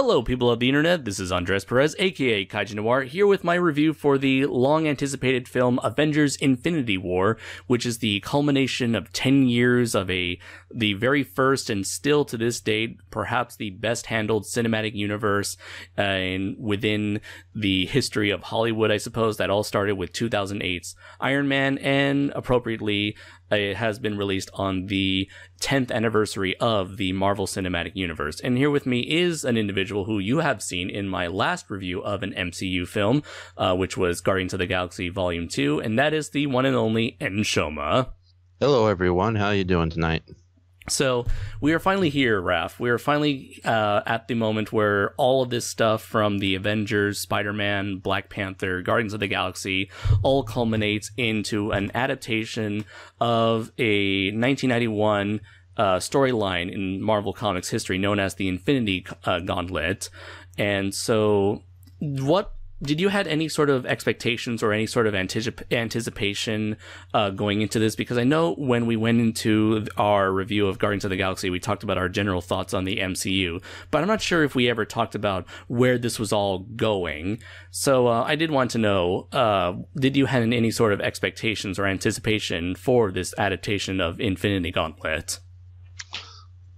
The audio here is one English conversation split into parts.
Hello, people of the internet. This is Andres Perez, aka Kaiji Noir, here with my review for the long-anticipated film Avengers: Infinity War, which is the culmination of 10 years of the very first and still to this date, perhaps the best-handled cinematic universe within the history of Hollywood, I suppose. That all started with 2008's Iron Man, and appropriately, it has been released on the 10th anniversary of the Marvel Cinematic Universe. And here with me is an individual who you have seen in my last review of an MCU film, which was Guardians of the Galaxy Volume 2, and that is the one and only Enshohma. Hello, everyone. How are you doing tonight? So we are finally here, Raph. We are finally at the moment where all of this stuff from the Avengers, Spider-Man, Black Panther, Guardians of the Galaxy all culminates into an adaptation of a 1991 storyline in Marvel Comics history known as the Infinity Gauntlet. And so did you had any sort of expectations or any sort of anticipation going into this? Because I know when we went into our review of Guardians of the Galaxy, we talked about our general thoughts on the MCU, but I'm not sure if we ever talked about where this was all going. So I did want to know, did you have any sort of expectations or anticipation for this adaptation of Infinity Gauntlet?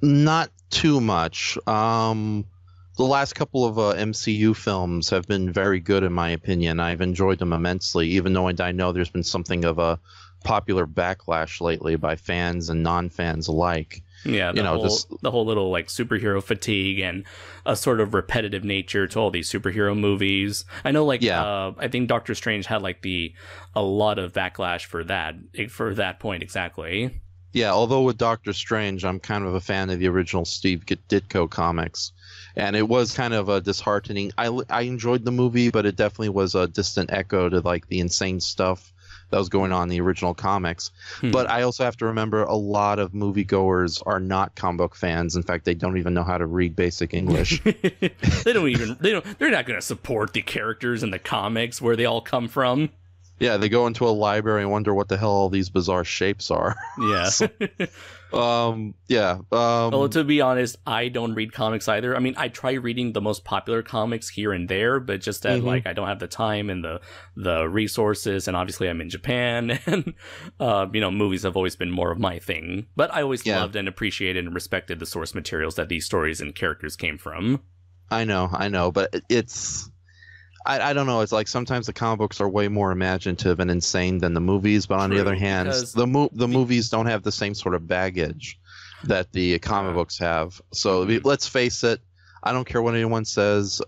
Not too much. The last couple of MCU films have been very good, in my opinion. I've enjoyed them immensely, even though I know there's been something of a popular backlash lately by fans and non-fans alike. Yeah, the whole little like superhero fatigue and a sort of repetitive nature to all these superhero movies. I know, I think Doctor Strange had a lot of backlash for that point exactly. Yeah, although with Doctor Strange, I'm kind of a fan of the original Steve Ditko comics. And it was kind of disheartening. I enjoyed the movie, but it definitely was a distant echo to the insane stuff that was going on in the original comics. But I also have to remember a lot of moviegoers are not comic book fans. In fact, they don't even know how to read basic English. They're not going to support the characters in the comics where they all come from. Yeah, they go into a library and wonder what the hell all these bizarre shapes are. Yeah. Well, to be honest, I don't read comics either. I mean, I try reading the most popular comics here and there, but just that I don't have the time and the resources, and obviously I'm in Japan, and movies have always been more of my thing. But I always loved and appreciated and respected the source materials that these stories and characters came from. I know, but it's I don't know. It's like sometimes the comic books are way more imaginative and insane than the movies, but on the other hand, the movies don't have the same sort of baggage that the comic books have. So let's face it, I don't care what anyone says.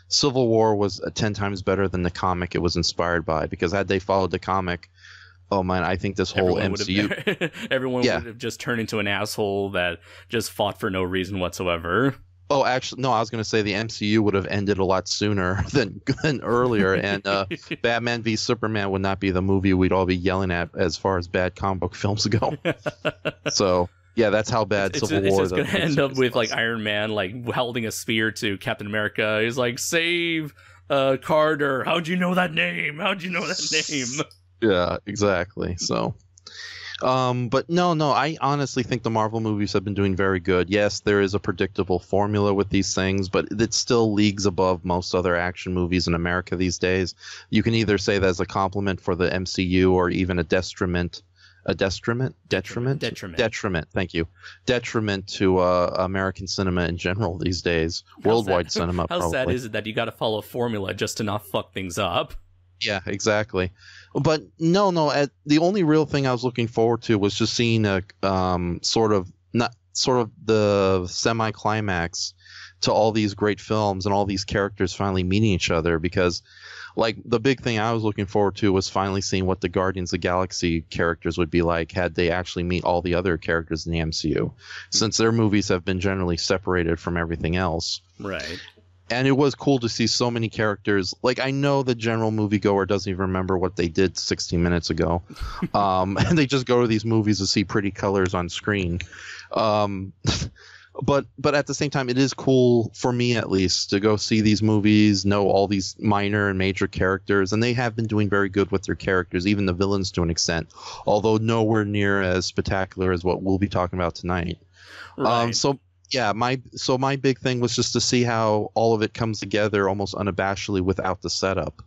Civil War was 10 times better than the comic it was inspired by, because had they followed the comic, oh man, I think this whole MCU... everyone would have just turned into an asshole that just fought for no reason whatsoever. Oh, actually, no, I was going to say the MCU would have ended a lot sooner than earlier, and Batman v Superman would not be the movie we'd all be yelling at as far as bad comic book films go. So, yeah, that's how bad Civil War is. It's going to end up with Iron Man holding a spear to Captain America. He's like, save Carter. How'd you know that name? Yeah, exactly. So... but no, I honestly think the Marvel movies have been doing very good. Yes, there is a predictable formula with these things, but it's still leagues above most other action movies in America these days. You can either say that as a compliment for the MCU or even a detriment. Detriment. Thank you. Detriment to American cinema in general these days. Worldwide cinema. How sad is it that you got to follow a formula just to not fuck things up? Yeah, exactly. But no, the only real thing I was looking forward to was just seeing a sort of the semi-climax to all these great films and all these characters finally meeting each other, because the big thing I was looking forward to was finally seeing what the Guardians of the Galaxy characters would be like had they actually meet all the other characters in the MCU, since their movies have been generally separated from everything else. Right. And it was cool to see so many characters. I know the general moviegoer doesn't even remember what they did 16 minutes ago. And they just go to these movies to see pretty colors on screen. But at the same time, it is cool, for me at least, to go see these movies, know all these minor and major characters. And they have been doing very good with their characters, even the villains to an extent. Although nowhere near as spectacular as what we'll be talking about tonight. Right. yeah, my big thing was just to see how all of it comes together almost unabashedly without the setup.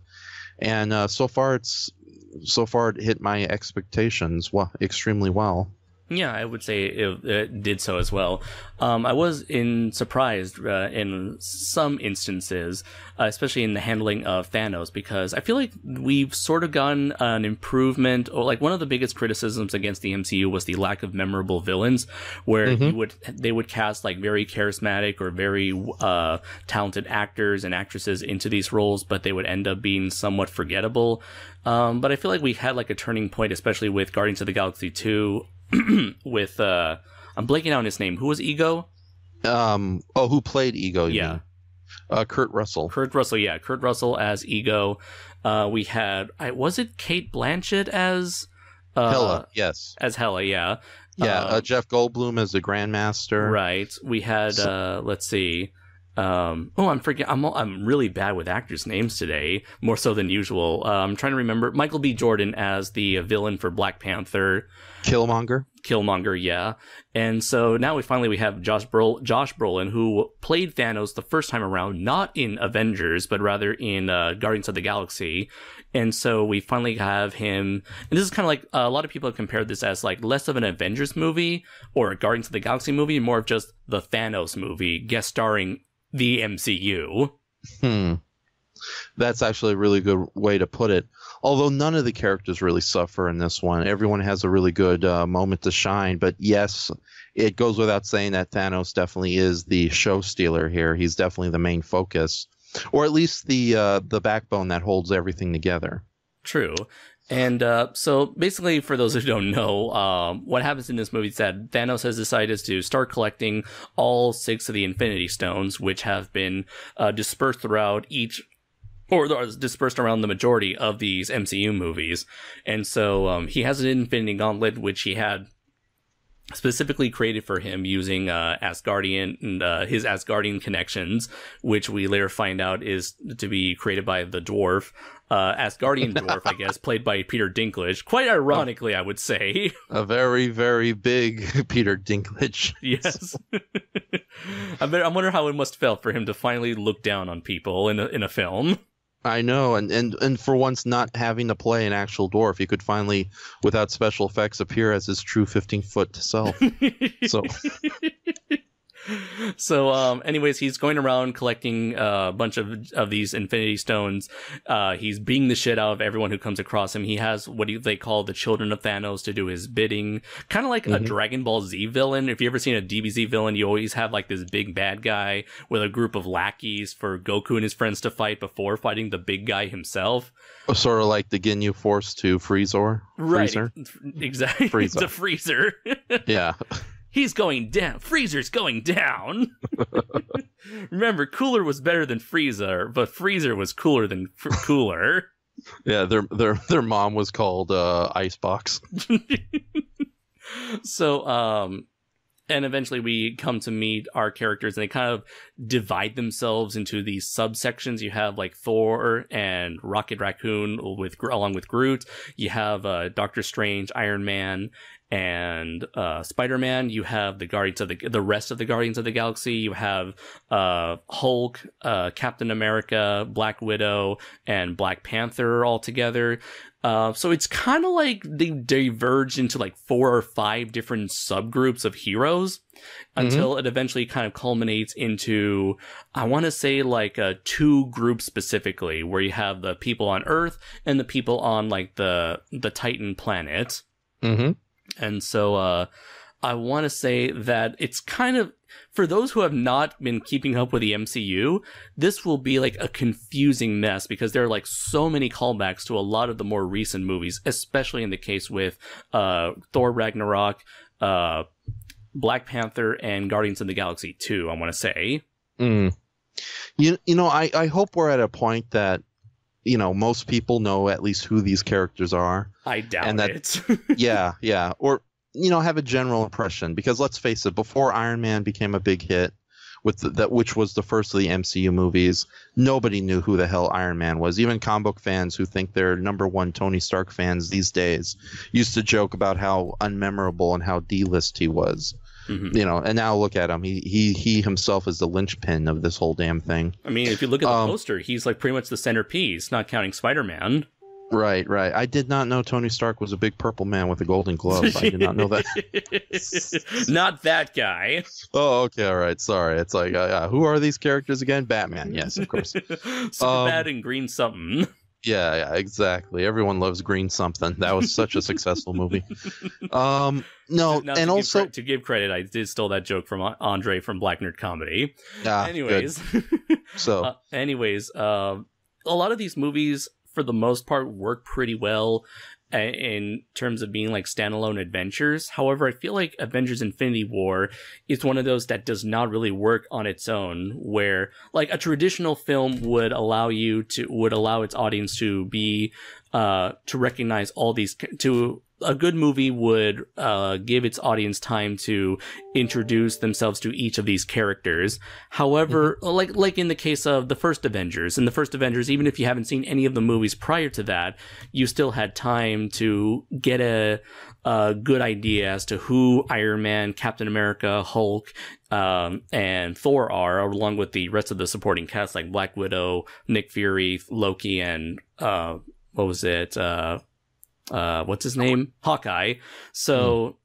And so far it hit my expectations extremely well. Yeah, I would say it did so as well. I was surprised in some instances, especially in the handling of Thanos, because I feel like we've sort of gotten an improvement, or like one of the biggest criticisms against the MCU was the lack of memorable villains, where they would cast like very charismatic or very talented actors and actresses into these roles, but they would end up being somewhat forgettable. But I feel like we had like a turning point, especially with Guardians of the Galaxy 2. With I'm blanking out on his name. Who was Ego? Who played Ego? Yeah, Kurt Russell. Kurt Russell as Ego. We had was it Kate Blanchett as Hela? Yes, as Hela. Yeah, yeah. Jeff Goldblum as the Grandmaster. Right. We had let's see. I'm really bad with actors' names today, more so than usual. I'm trying to remember Michael B. Jordan as the villain for Black Panther. Killmonger, yeah. And so now we have Josh Brolin, who played Thanos the first time around, not in Avengers, but rather in Guardians of the Galaxy. And so we finally have him, and this is kind of like, a lot of people have compared this as like less of an Avengers movie or a Guardians of the Galaxy movie, more of just the Thanos movie, guest starring the MCU. That's actually a really good way to put it. Although none of the characters really suffer in this one. Everyone has a really good moment to shine. But yes, it goes without saying that Thanos definitely is the show stealer here. He's definitely the main focus, or at least the backbone that holds everything together. True. And so basically, for those who don't know, what happens in this movie is that Thanos has decided to start collecting all 6 of the Infinity Stones, which have been dispersed throughout dispersed around the majority of these MCU movies. And so he has an Infinity Gauntlet, which he had specifically created for him using Asgardian and his Asgardian connections, which we later find out is to be created by the dwarf, Asgardian dwarf, I guess, played by Peter Dinklage. Quite ironically, I would say. A very, very big Peter Dinklage. Yes. I wonder how it must felt for him to finally look down on people in a film. I know, and for once not having to play an actual dwarf, he could finally, without special effects, appear as his true 15-foot self. So, anyways, he's going around collecting a bunch of these Infinity Stones. He's beating the shit out of everyone who comes across him. He has what they call the Children of Thanos to do his bidding. Kind of like a Dragon Ball Z villain. If you ever seen a DBZ villain, you always have like this big bad guy with a group of lackeys for Goku and his friends to fight before fighting the big guy himself. Sort of like the Ginyu Force to Freezer. Right, exactly. Frieza. To Freezer. Yeah. He's going down. Freezer's going down. Remember, Cooler was better than Freezer, but Freezer was cooler than Cooler. Yeah, their mom was called Icebox. So, and eventually we come to meet our characters, and they kind of divide themselves into these subsections. You have like Thor and Rocket Raccoon along with Groot. You have Doctor Strange, Iron Man, and Spider-Man. You have the rest of the Guardians of the Galaxy. You have Hulk, Captain America, Black Widow, and Black Panther all together. So it's kind of like they diverged into like 4 or 5 different subgroups of heroes until it eventually kind of culminates into, I want to say, like 2 groups specifically, where you have the people on Earth and the people on like the Titan planet. And so I want to say that it's kind of, for those who have not been keeping up with the MCU, this will be like a confusing mess, because there are like so many callbacks to a lot of the more recent movies, especially in the case with Thor Ragnarok, Black Panther, and Guardians of the Galaxy 2, I want to say. You know, I hope we're at a point that, you know, most people know at least who these characters are. I doubt it. yeah. Or, you know, have a general impression. Because let's face it, before Iron Man became a big hit, which was the first of the MCU movies, nobody knew who the hell Iron Man was. Even comic book fans who think they're #1 Tony Stark fans these days used to joke about how unmemorable and how D-list he was. Mm-hmm. You know, and now look at him. He himself is the linchpin of this whole damn thing. I mean, if you look at the poster, he's like pretty much the centerpiece, not counting Spider-Man. Right. I did not know Tony Stark was a big purple man with a golden glove. I did not know that. Not that guy. Oh, okay, all right. Sorry. It's like, who are these characters again? Batman. Yes, of course. Superbad and Green something. Yeah, exactly. Everyone loves Green something. That was such a successful movie. No, and also to give credit, I did steal that joke from Andre from Black Nerd Comedy. Anyways, so a lot of these movies, for the most part, work pretty well in terms of being like standalone adventures. However, I feel like Avengers Infinity War is one of those that does not really work on its own, where like a traditional film would allow its audience to be to recognize all these. A good movie would give its audience time to introduce themselves to each of these characters. However, like in the case of the first Avengers, even if you haven't seen any of the movies prior to that, you still had time to get a good idea as to who Iron Man, Captain America, Hulk, and Thor are, along with the rest of the supporting cast like Black Widow, Nick Fury, Loki, and what's his name? Hawkeye. So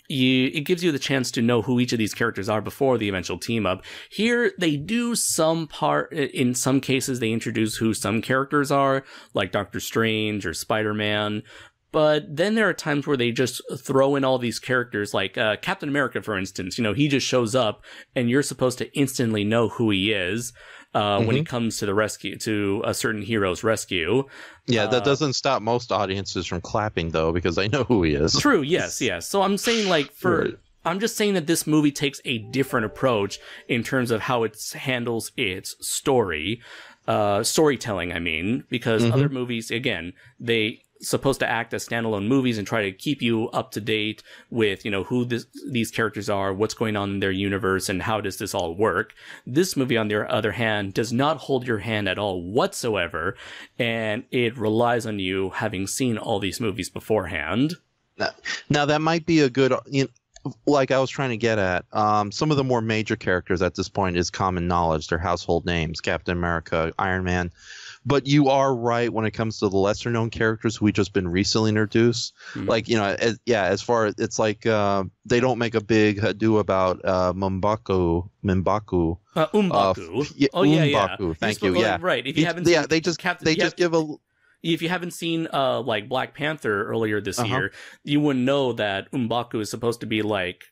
it gives you the chance to know who each of these characters are before the eventual team up. Here, they do in some cases, they introduce who some characters are, like Doctor Strange or Spider-Man. But then there are times where they just throw in all these characters, like Captain America, for instance. You know, he just shows up and you're supposed to instantly know who he is. When he comes to the rescue, to a certain hero's rescue. Yeah, that doesn't stop most audiences from clapping, though, because they know who he is. True, yes. So I'm saying, I'm just saying that this movie takes a different approach in terms of how it handles its storytelling, I mean, because other movies, again, they supposed to act as standalone movies and try to keep you up to date with, you know, who these characters are, what's going on in their universe, and how does this all work. This movie, on the other hand, does not hold your hand at all whatsoever, and it relies on you having seen all these movies beforehand. Now that might be a good, like I was trying to get at, some of the more major characters at this point is common knowledge. They're household names: Captain America, Iron Man. But you are right when it comes to the lesser known characters who we just been recently introduced. Like, you know, as far as it's like they don't make a big ado about M'Baku. M'Baku. M'Baku. Thank you. Yeah. Right. If you haven't seen, they just give a. If you haven't seen like Black Panther earlier this year, you wouldn't know that M'Baku is supposed to be like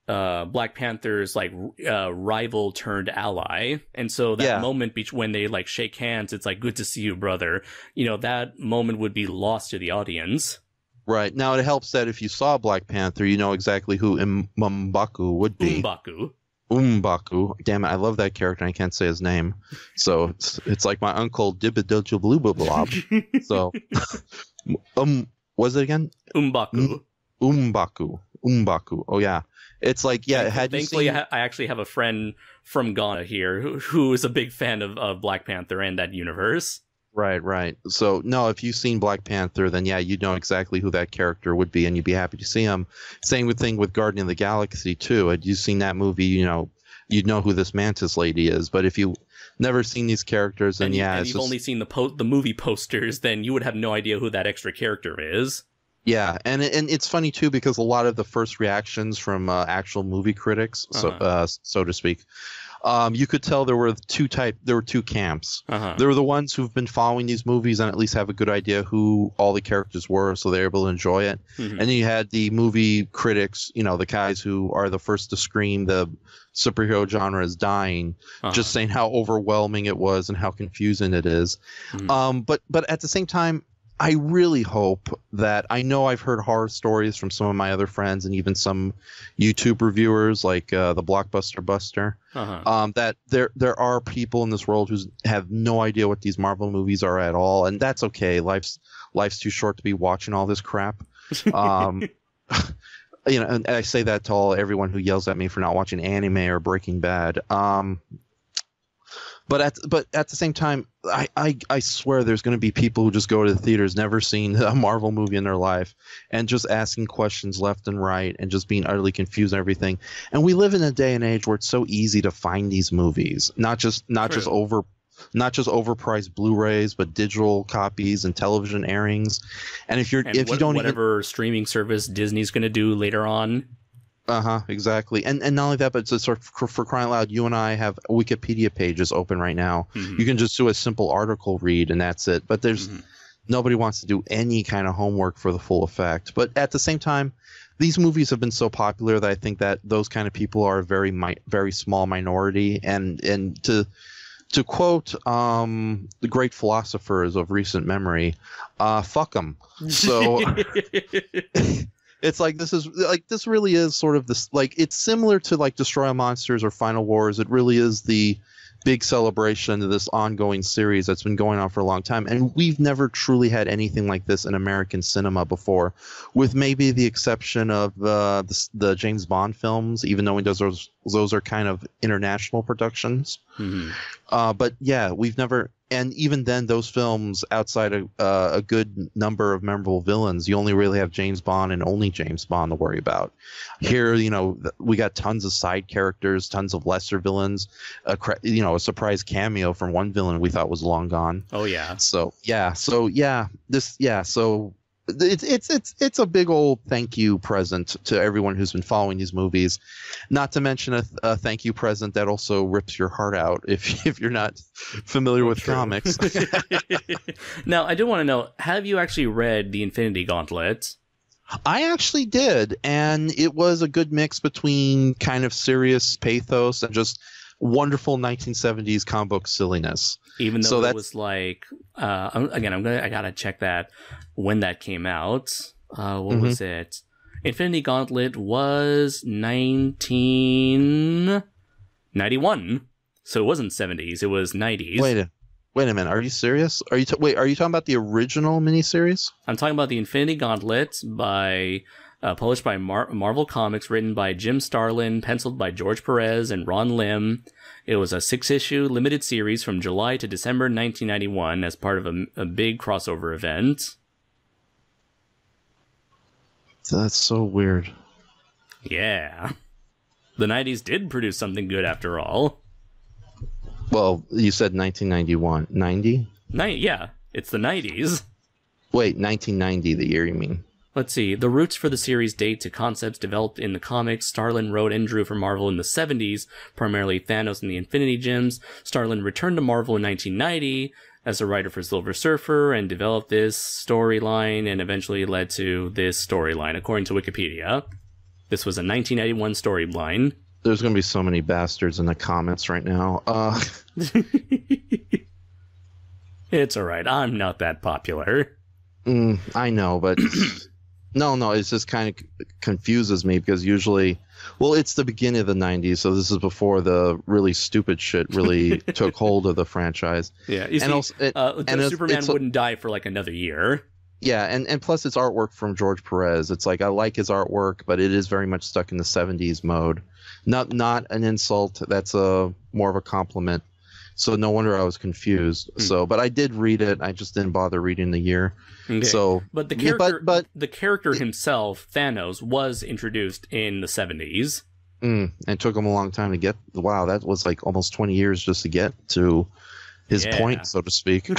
Black Panther's like rival turned ally, and so that moment when they like shake hands, it's like, good to see you, brother. You know, that moment would be lost to the audience. Right. Now it helps that if you saw Black Panther, you know exactly who M'Baku would be. M'Baku. Damn it, I love that character. I can't say his name, so it's like my uncle Dibba-Dibba-Blubba-Blob. So, what's it again? M'Baku. Oh yeah. It's like, yeah. Thankfully, I actually have a friend from Ghana here who is a big fan of Black Panther and that universe. Right. So, no, if you've seen Black Panther, then yeah, you'd know exactly who that character would be, and you'd be happy to see him. Same thing with Guardian of the Galaxy too. Had you seen that movie, you know, you'd know who this Mantis lady is. But if you never seen these characters, then you've only seen the movie posters, then you would have no idea who that extra character is. Yeah, and it's funny too because a lot of the first reactions from actual movie critics, so to speak, you could tell there were two camps. There were the ones who've been following these movies and at least have a good idea who all the characters were, so they're able to enjoy it. And then you had the movie critics, you know, the guys who are the first to scream the superhero genre is dying, just saying how overwhelming it was and how confusing it is. But at the same time, I really hope that, I know I've heard horror stories from some of my other friends and even some YouTube reviewers like the Blockbuster Buster, that there are people in this world who have no idea what these Marvel movies are at all, and that's okay. Life's too short to be watching all this crap. You know, and I say that to everyone who yells at me for not watching anime or Breaking Bad. But at the same time, I swear there's going to be people who just go to the theaters, never seen a Marvel movie in their life, and just asking questions left and right, and just being utterly confused and everything. And we live in a day and age where it's so easy to find these movies, not just overpriced Blu-rays, but digital copies and television airings. And if you don't whatever streaming service Disney's going to do later on. Exactly. And not only that, but it's sort of, for crying out loud, you and I have Wikipedia pages open right now. You can just do a simple article read and that's it. But there's nobody wants to do any kind of homework for the full effect. But at the same time, these movies have been so popular that I think that those kind of people are a very small minority. And to quote the great philosophers of recent memory, fuck them. So it's like this really is sort of this, like, it's similar to like Destroy All Monsters or Final Wars. It really is the big celebration of this ongoing series that's been going on for a long time, and we've never truly had anything like this in American cinema before, with maybe the exception of the James Bond films, even though those are kind of international productions. But yeah, we've never. And even then, those films, outside a good number of memorable villains, you only really have James Bond and only James Bond to worry about. Here, we got tons of side characters, tons of lesser villains, a surprise cameo from one villain we thought was long gone. Oh yeah. So it's a big old thank you present to everyone who's been following these movies. Not to mention a thank you present that also rips your heart out if you're not familiar with comics. Now, I do want to know, have you actually read the Infinity Gauntlet? I actually did, and it was a good mix between kind of serious pathos and just wonderful 1970s comic book silliness. Even though it was like, I gotta check that when that came out. What was it? Infinity Gauntlet was 1991, so it wasn't 70s. It was 90s. Wait a minute. Are you serious? Are you talking about the original miniseries? I'm talking about the Infinity Gauntlet published by Marvel Comics, written by Jim Starlin, penciled by George Perez and Ron Lim. It was a 6-issue limited series from July to December 1991 as part of a big crossover event. That's so weird. Yeah. The 90s did produce something good after all. Well, you said 1991. 90? Yeah, it's the 90s. Wait, 1990, the year you mean? Let's see. The roots for the series date to concepts developed in the comics Starlin wrote and drew for Marvel in the 70s, primarily Thanos and the Infinity Gems. Starlin returned to Marvel in 1990 as a writer for Silver Surfer and developed this storyline and eventually led to this storyline, according to Wikipedia. This was a 1991 storyline. There's going to be so many bastards in the comments right now. It's alright. I'm not that popular. I know, but... No, it just kind of confuses me because usually, well, it's the beginning of the 90s, so this is before the really stupid shit really took hold of the franchise. Yeah, you see, Superman wouldn't die for like another year. Yeah, and plus it's artwork from George Perez. It's like, I like his artwork, but it is very much stuck in the 70s mode. Not an insult, that's more of a compliment. So no wonder I was confused. But I did read it. I just didn't bother reading the year. Okay. So, but the character, the character himself, Thanos, was introduced in the 70s. And it took him a long time to get. Wow, that was like almost 20 years just to get to his point, so to speak.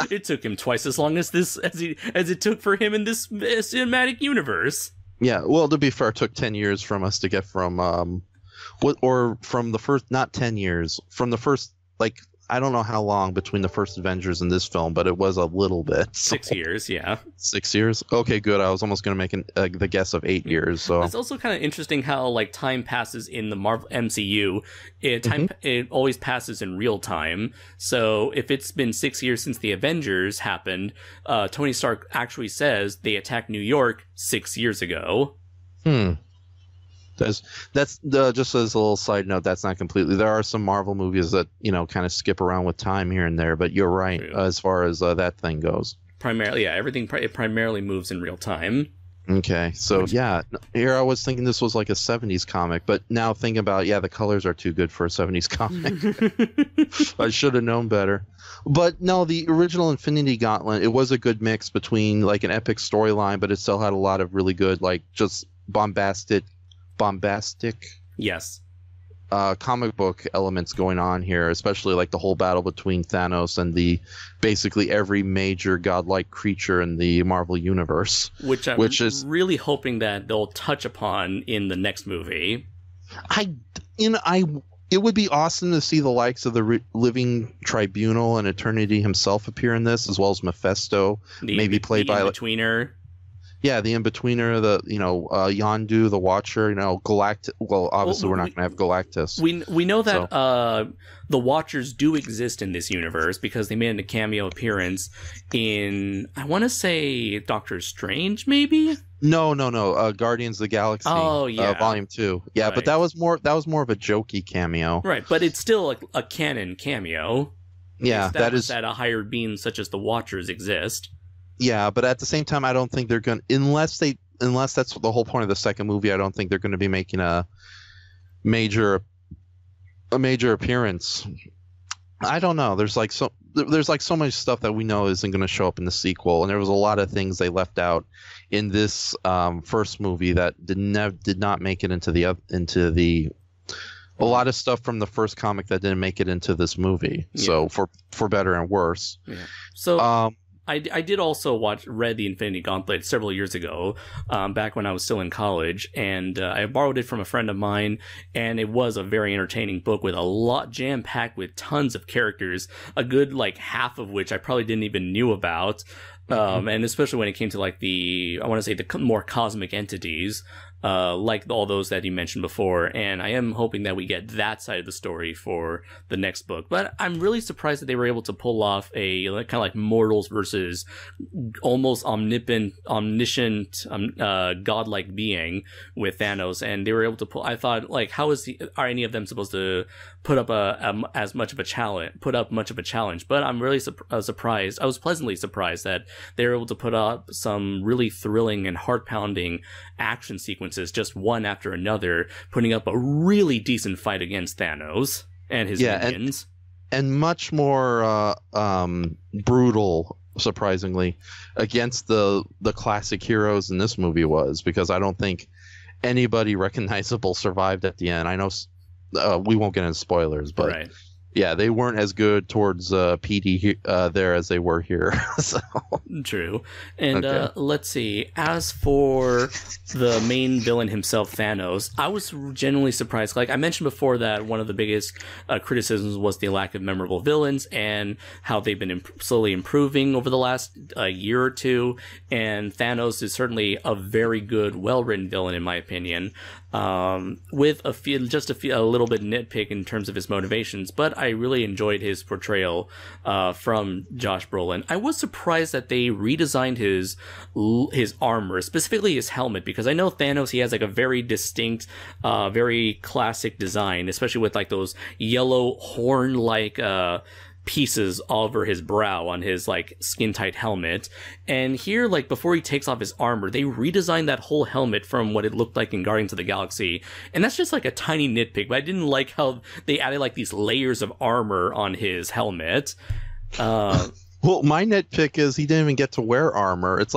It took him twice as long as it took for him in this cinematic universe. Yeah, well, to be fair, it took 10 years from us to get from from the first, not 10 years, from the first. Like, I don't know how long between the first Avengers and this film, but it was a little bit. 6 years, yeah. 6 years? Okay, good. I was almost going to make the guess of 8 years. So it's also kind of interesting how like time passes in the Marvel MCU. It always passes in real time. So if it's been 6 years since the Avengers happened, Tony Stark actually says they attacked New York 6 years ago. That's just as a little side note, that's not completely. There are some Marvel movies that, kind of skip around with time here and there, but you're right. True. As far as that thing goes. Primarily, yeah, everything it primarily moves in real time. Okay, so yeah, here I was thinking this was like a 70s comic, but now thinking about, yeah, the colors are too good for a 70s comic. I should have known better. But no, the original Infinity Gauntlet, it was a good mix between like an epic storyline, but it still had a lot of really good, like just bombastic Yes. comic book elements going on here, especially like the whole battle between Thanos and the basically every major godlike creature in the Marvel universe, which is really hoping that they'll touch upon in the next movie. It would be awesome to see the likes of the Living Tribunal and Eternity himself appear in this, as well as Mephisto, maybe played by In-Betweener. Yeah, the In-Betweener, Yondu, the Watcher, Galactus. Well, obviously we're not going to have Galactus. We know that the Watchers do exist in this universe because they made a cameo appearance in, I want to say, Doctor Strange, maybe? No. Guardians of the Galaxy. Oh, yeah. Volume 2. Yeah, right. But that was more of a jokey cameo. Right, but it's still a canon cameo. Yeah, that is that a hired being such as the Watchers exist. Yeah, but at the same time, I don't think they're going unless that's the whole point of the second movie. I don't think they're going to be making a major appearance. I don't know. There's so much stuff that we know isn't going to show up in the sequel, and there was a lot of things they left out in this first movie that did not make it into the. A lot of stuff from the first comic that didn't make it into this movie. Yeah. So for better and worse. Yeah. So. I did also read the Infinity Gauntlet several years ago, back when I was still in college, and I borrowed it from a friend of mine, and it was a very entertaining book with a lot jam-packed with tons of characters, a good half of which I probably didn't even knew about, and especially when it came to the more cosmic entities, like all those that you mentioned before, and I am hoping that we get that side of the story for the next book. But I'm really surprised that they were able to pull off a kind of like mortals versus almost omniscient, godlike being with Thanos, and they were able to pull. I thought, how are any of them supposed to put up much of a challenge? But I'm really surprised. I was pleasantly surprised that they were able to put up some really thrilling and heart-pounding action sequences, just one after another, putting up a really decent fight against Thanos and his minions. And much more brutal, surprisingly, against the classic heroes in this movie was, because I don't think anybody recognizable survived at the end. I know we won't get into spoilers, but right. Yeah, they weren't as good towards PD there as they were here. So. True. And okay. Let's see. As for the main villain himself, Thanos, I was genuinely surprised. Like I mentioned before, that one of the biggest criticisms was the lack of memorable villains and how they've been slowly improving over the last year or two. And Thanos is certainly a very good, well-written villain, in my opinion. With a little bit nitpick in terms of his motivations, but I really enjoyed his portrayal from Josh Brolin. I was surprised that they redesigned his armor, specifically his helmet, because I know Thanos, he has a very distinct, very classic design, especially with those yellow horn-like pieces over his brow on his skin tight helmet. And here, before he takes off his armor, they redesigned that whole helmet from what it looked like in Guardians of the Galaxy. And that's just a tiny nitpick, but I didn't like how they added these layers of armor on his helmet. Well, my nitpick is he didn't even get to wear armor. It's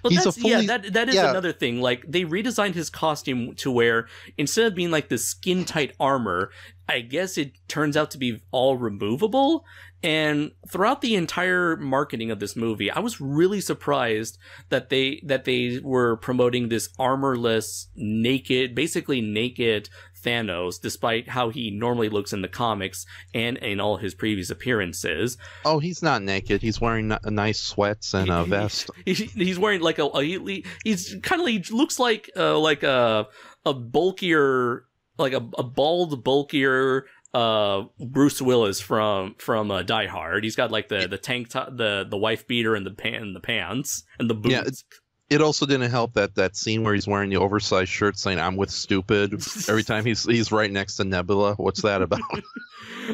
he's a fully... Yeah, that is another thing. They redesigned his costume to where, instead of being this skin-tight armor, I guess it turns out to be all removable. And throughout the entire marketing of this movie, I was really surprised that they were promoting this armorless, basically naked Thanos, despite how he normally looks in the comics and in all his previous appearances. Oh, he's not naked. He's wearing nice sweats and a vest. He's wearing he looks like a bulkier, a bald, bulkier Bruce Willis from Die Hard. He's got the tank top, the wife beater, and the pants and the boots. Yeah, It also didn't help that scene where he's wearing the oversized shirt saying "I'm with stupid" every time he's right next to Nebula. What's that about?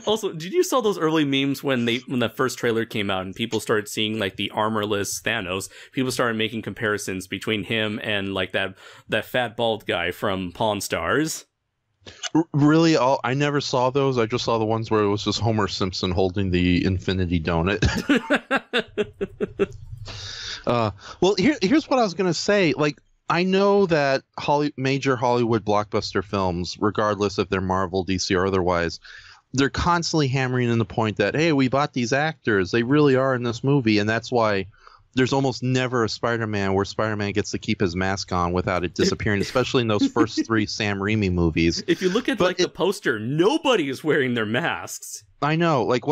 Also, did you saw those early memes when the first trailer came out and people started seeing like the armorless Thanos? People started making comparisons between him and like that fat bald guy from Pawn Stars. Really? I never saw those. I just saw the ones where it was just Homer Simpson holding the Infinity Donut. Well, here's what I was gonna say. Like, I know that major Hollywood blockbuster films, regardless if they're Marvel, DC, or otherwise, they're constantly hammering in the point that, hey, we bought these actors. They really are in this movie. And that's why there's almost never a Spider-Man where Spider-Man gets to keep his mask on without it disappearing, especially in those first 3 Sam Raimi movies. If you look at the poster, nobody is wearing their masks. I know. Like,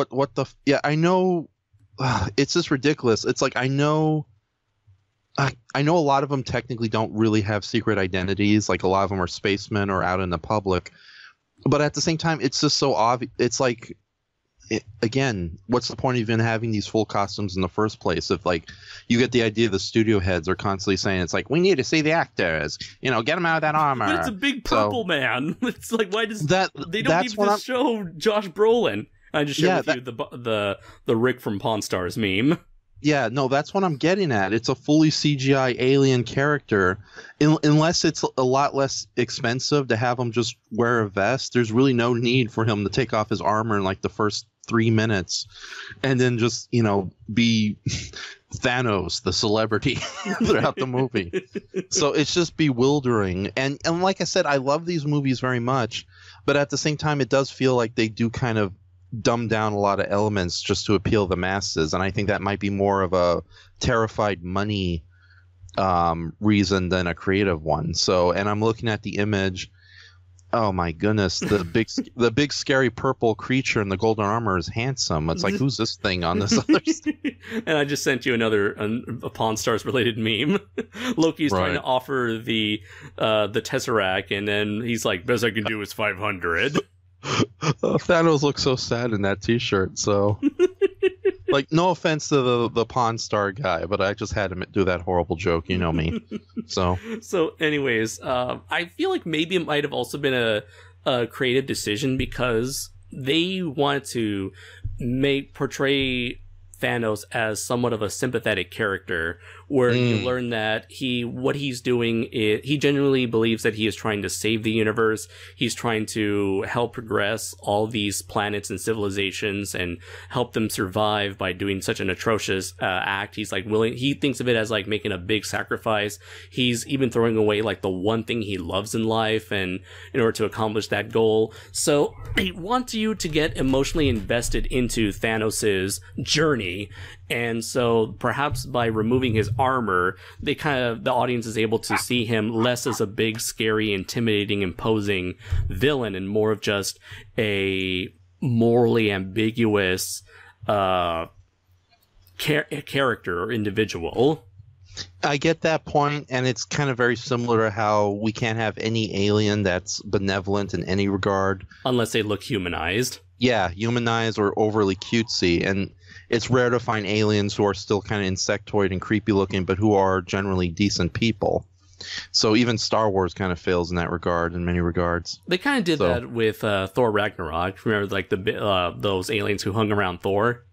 yeah, I know. It's just ridiculous. It's like, I know a lot of them technically don't really have secret identities. Like, a lot of them are spacemen or out in the public. But at the same time, it's just so obvious. It's like, again, what's the point of even having these full costumes in the first place? If, like, you get the idea the studio heads are constantly saying, it's like, we need to see the actors. You know, get them out of that armor. But it's a big purple man. It's like, why does they don't even just show Josh Brolin? I just shared with you the Rick from Pawn Stars meme. Yeah, no, that's what I'm getting at. It's a fully CGI alien character. Unless it's a lot less expensive to have him just wear a vest, there's really no need for him to take off his armor in like the first 3 minutes and then just, you know, be Thanos, the celebrity, throughout the movie. So it's just bewildering. And like I said, I love these movies very much, but at the same time, it does feel like they do kind of dumb down a lot of elements just to appeal the masses, and I think that might be more of a terrified money reason than a creative one. So, and I'm looking at the image. Oh my goodness, the big scary purple creature in the golden armor is handsome. It's like, who's this thing on this other And I just sent you another a Pawn Stars related meme. Loki's trying to offer the Tesseract, and then he's like, best I can do is 500. Thanos looks so sad in that t-shirt, so like, no offense to the Pawn Star guy, but I just had to do that horrible joke, you know me. So anyways, I feel like maybe it might have also been a creative decision because they wanted to portray Thanos as somewhat of a sympathetic character, where you learn that what he's doing is he genuinely believes that he is trying to save the universe. He's trying to help progress all these planets and civilizations and help them survive by doing such an atrocious act. He's like he thinks of it as like making a big sacrifice. He's even throwing away like the one thing he loves in life, and in order to accomplish that goal. So they want you to get emotionally invested into Thanos's journey. And so perhaps by removing his armor, the audience is able to see him less as a big, scary, intimidating, imposing villain, and more of just a morally ambiguous character or individual. I get that point, and it's kind of very similar to how we can't have any alien that's benevolent in any regard. Unless they look humanized. Yeah, humanized or overly cutesy. And it's rare to find aliens who are still kind of insectoid and creepy looking, but who are generally decent people. So even Star Wars kind of fails in that regard, in many regards. They kind of did that with Thor Ragnarok. Remember, like those aliens who hung around Thor?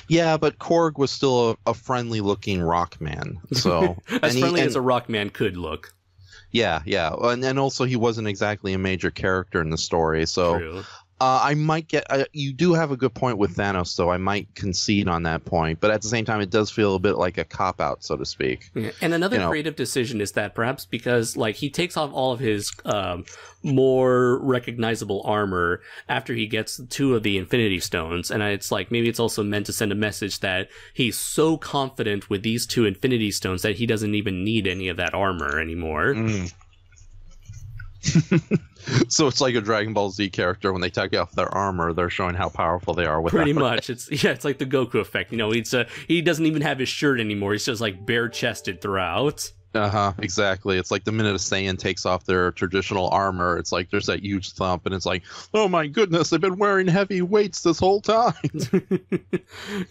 Yeah, but Korg was still a friendly-looking rock man. So as friendly as a rock man could look. Yeah, and also he wasn't exactly a major character in the story. So True. I might get you do have a good point with Thanos, though. I might concede on that point, but at the same time, it does feel a bit like a cop-out, so to speak. Yeah. And another creative decision is that perhaps because like he takes off all of his more recognizable armor after he gets 2 of the Infinity Stones, and it's like maybe it's also meant to send a message that he's so confident with these 2 Infinity Stones that he doesn't even need any of that armor anymore. So it's like a Dragon Ball Z character. When they take off their armor, they're showing how powerful they are with pretty much. It's like the Goku effect. You know, he doesn't even have his shirt anymore. He's just like bare chested throughout. Exactly. It's like the minute a Saiyan takes off their traditional armor, it's like there's that huge thump, and it's like, oh my goodness, they've been wearing heavy weights this whole time.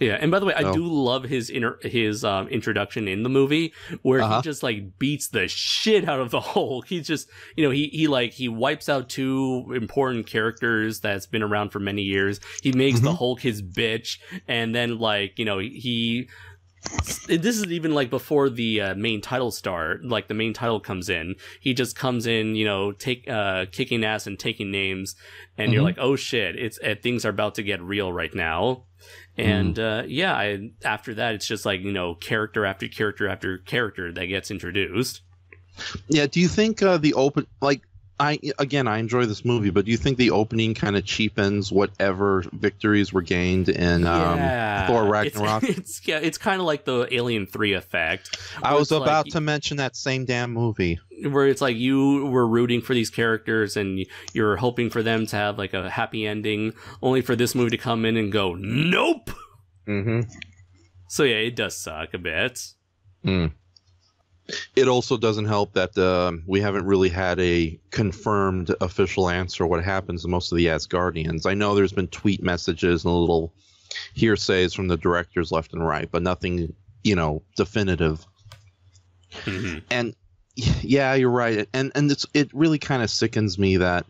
Yeah, and by the way, I do love his introduction in the movie where he just like beats the shit out of the Hulk. He's just, he wipes out two important characters that's been around for many years. He makes the Hulk his bitch, and then this is even like before the main title the main title comes in. He just comes in, kicking ass and taking names, and you're like, oh shit, things are about to get real right now. And after that, it's just like, character after character after character that gets introduced. Yeah, do you think the open, like, I enjoy this movie, but do you think the opening kind of cheapens whatever victories were gained in Thor Ragnarok? It's kind of like the Alien 3 effect. I was about to mention that same damn movie. Where it's like you were rooting for these characters and you're hoping for them to have like a happy ending, only for this movie to come in and go, nope! So yeah, it does suck a bit. It also doesn't help that we haven't really had a confirmed official answer what happens to most of the Asgardians. I know there's been tweet messages and little hearsays from the directors left and right, but nothing, definitive. And yeah, you're right. And it really kind of sickens me that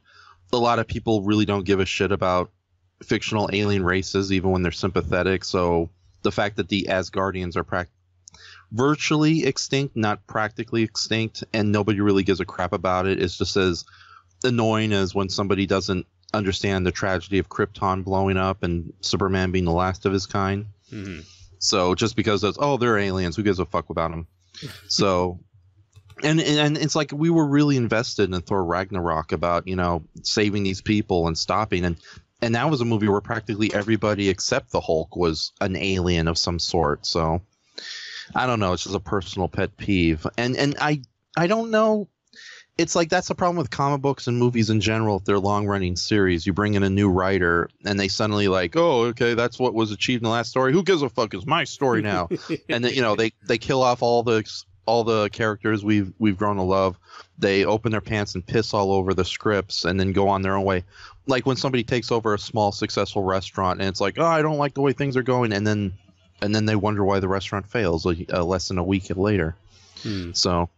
a lot of people really don't give a shit about fictional alien races, even when they're sympathetic. So the fact that the Asgardians are virtually extinct, not practically extinct, and nobody really gives a crap about it, is just as annoying as when somebody doesn't understand the tragedy of Krypton blowing up and Superman being the last of his kind. So just because they're aliens, who gives a fuck about them? So and it's like we were really invested in Thor Ragnarok about saving these people and stopping, and that was a movie where practically everybody except the Hulk was an alien of some sort. So I don't know. It's just a personal pet peeve. And I don't know. It's like that's the problem with comic books and movies in general. If they're long-running series, you bring in a new writer and they suddenly like, oh, okay, that's what was achieved in the last story. Who gives a fuck? It's my story now. And then, they kill off all the characters we've grown to love. They open their pants and piss all over the scripts and then go on their own way. Like when somebody takes over a small, successful restaurant and it's like, oh, I don't like the way things are going. And then they wonder why the restaurant fails less than a week later. So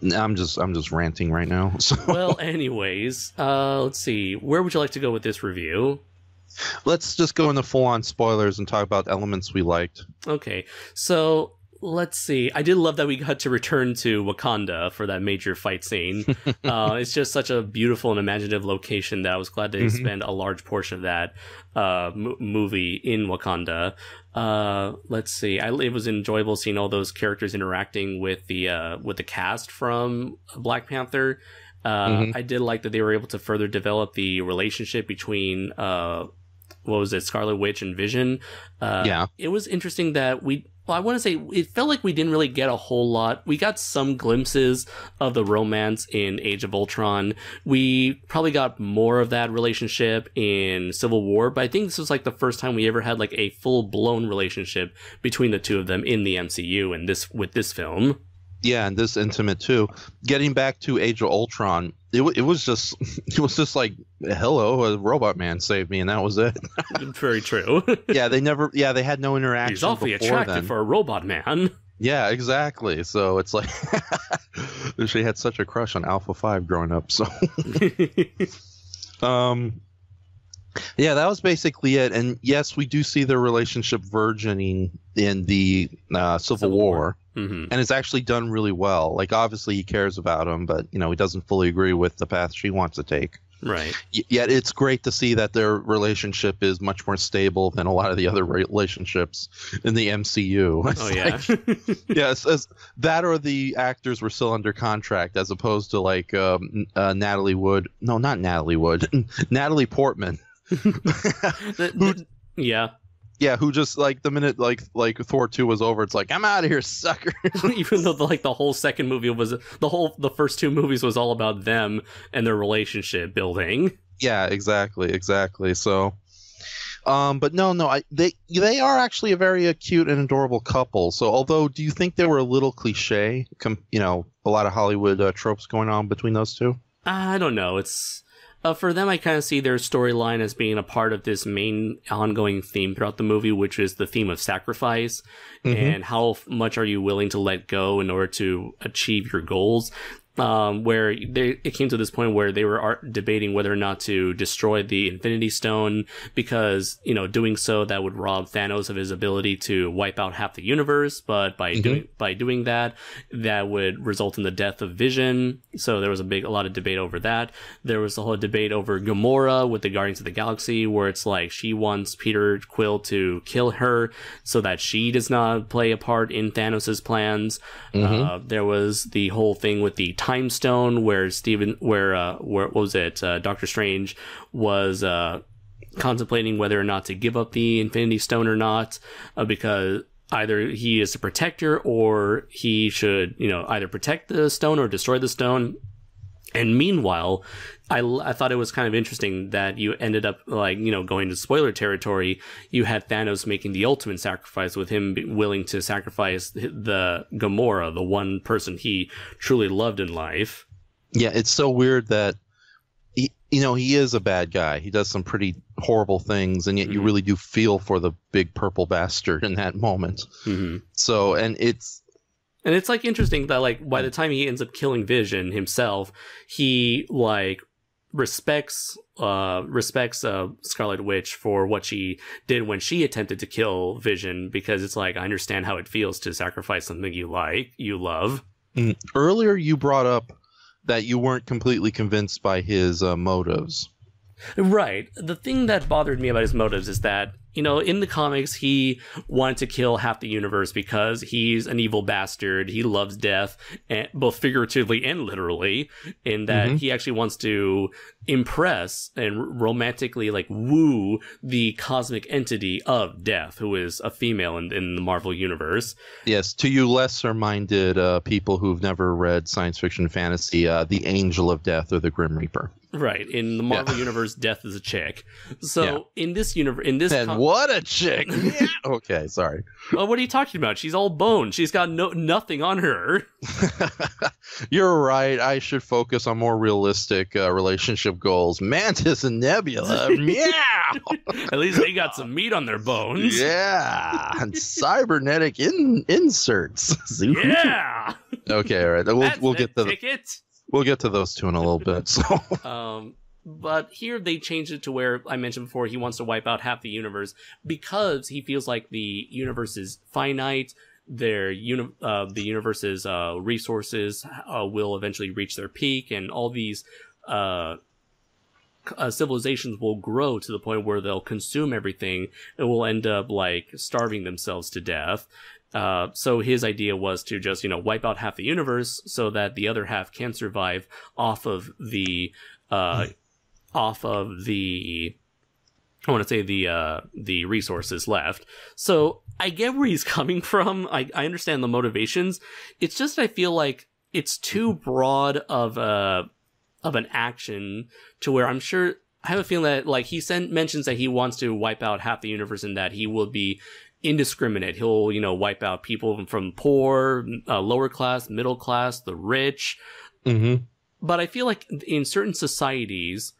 I'm just ranting right now. So. Well, anyways, let's see. Where would you like to go with this review? Let's just go into full-on spoilers and talk about elements we liked. Okay, so let's see. I did love that we got to return to Wakanda for that major fight scene. It's just such a beautiful and imaginative location that I was glad to spend a large portion of that movie in Wakanda. Let's see. It was enjoyable seeing all those characters interacting with the cast from Black Panther. I did like that they were able to further develop the relationship between Scarlet Witch and Vision. It was interesting that I want to say it felt like we didn't really get a whole lot. We got some glimpses of the romance in Age of Ultron. We probably got more of that relationship in Civil War, but I think this was like the first time we ever had like a full-blown relationship between the two of them in the MCU and with this film. Yeah, and this intimate too. Getting back to Age of Ultron, it was just like, hello, a robot man saved me, and that was it. Very true. They had no interaction. He's awfully attractive for a robot man. Yeah, exactly. So it's like she had such a crush on Alpha 5 growing up. So yeah, that was basically it. And yes, we do see their relationship burgeoning in the Civil War. And it's actually done really well. Like, obviously he cares about him, but, he doesn't fully agree with the path she wants to take. Right. Yet it's great to see that their relationship is much more stable than a lot of the other relationships in the MCU. It's yes, that or the actors were still under contract, as opposed to like Natalie Wood. No, not Natalie Wood. Natalie Portman. Yeah, who just like the minute like Thor 2 was over, it's like, I'm out of here, sucker. Even though the whole second movie the first two movies was all about them and their relationship building. Yeah, exactly. So But no, they are actually a very cute and adorable couple. So, although, do you think they were a little cliche? A lot of Hollywood tropes going on between those two. I don't know. It's for them. I kind of see their storyline as being a part of this main ongoing theme throughout the movie, which is the theme of sacrifice and how much are you willing to let go in order to achieve your goals. Where it came to this point where they were debating whether or not to destroy the Infinity Stone because, doing so that would rob Thanos of his ability to wipe out half the universe. But by doing that would result in the death of Vision. So there was a lot of debate over that. There was a whole debate over Gamora with the Guardians of the Galaxy, where it's like she wants Peter Quill to kill her so that she does not play a part in Thanos's plans. There was the whole thing with the Time Stone, where what was it? Doctor Strange was contemplating whether or not to give up the Infinity Stone or not, because either he is a protector or he should, either protect the stone or destroy the stone. And meanwhile, I thought it was kind of interesting that you ended up going to spoiler territory. You had Thanos making the ultimate sacrifice, with him willing to sacrifice the Gamora, the one person he truly loved in life. Yeah, it's so weird that he is a bad guy. He does some pretty horrible things, and yet you really do feel for the big purple bastard in that moment. So, and it's interesting that by the time he ends up killing Vision himself, he respects Scarlet Witch for what she did when she attempted to kill Vision, because it's I understand how it feels to sacrifice something you love. Earlier you brought up that you weren't completely convinced by his motives. Right. The thing that bothered me about his motives is that, in the comics, he wanted to kill half the universe because he's an evil bastard. He loves death, both figuratively and literally, in that he actually wants to impress and romantically woo the cosmic entity of death, who is a female in the Marvel universe. Yes, to you lesser-minded people who've never read science fiction fantasy, the Angel of Death or the Grim Reaper. Right. In the Marvel universe, death is a chick. So in this universe, what a chick! Yeah. Okay, sorry. Well, what are you talking about? She's all bone. She's got nothing on her. You're right. I should focus on more realistic relationship goals. Mantis and Nebula. Meow. At least they got some meat on their bones. Yeah. And cybernetic inserts. Yeah. Okay. All right. We'll get to ticket. We'll get to those two in a little bit. So. But here they changed it to where I mentioned before he wants to wipe out half the universe because he feels like the universe is finite. The universe's resources will eventually reach their peak, and all these civilizations will grow to the point where they'll consume everything and will end up starving themselves to death. So his idea was to just, wipe out half the universe so that the other half can survive off of the resources left. So I get where he's coming from. I understand the motivations. It's just, I feel like it's too broad of an action to where I have a feeling that he mentions that he wants to wipe out half the universe and that he will be indiscriminate. He'll, wipe out people from poor, lower class, middle class, the rich. But I feel like in certain societies,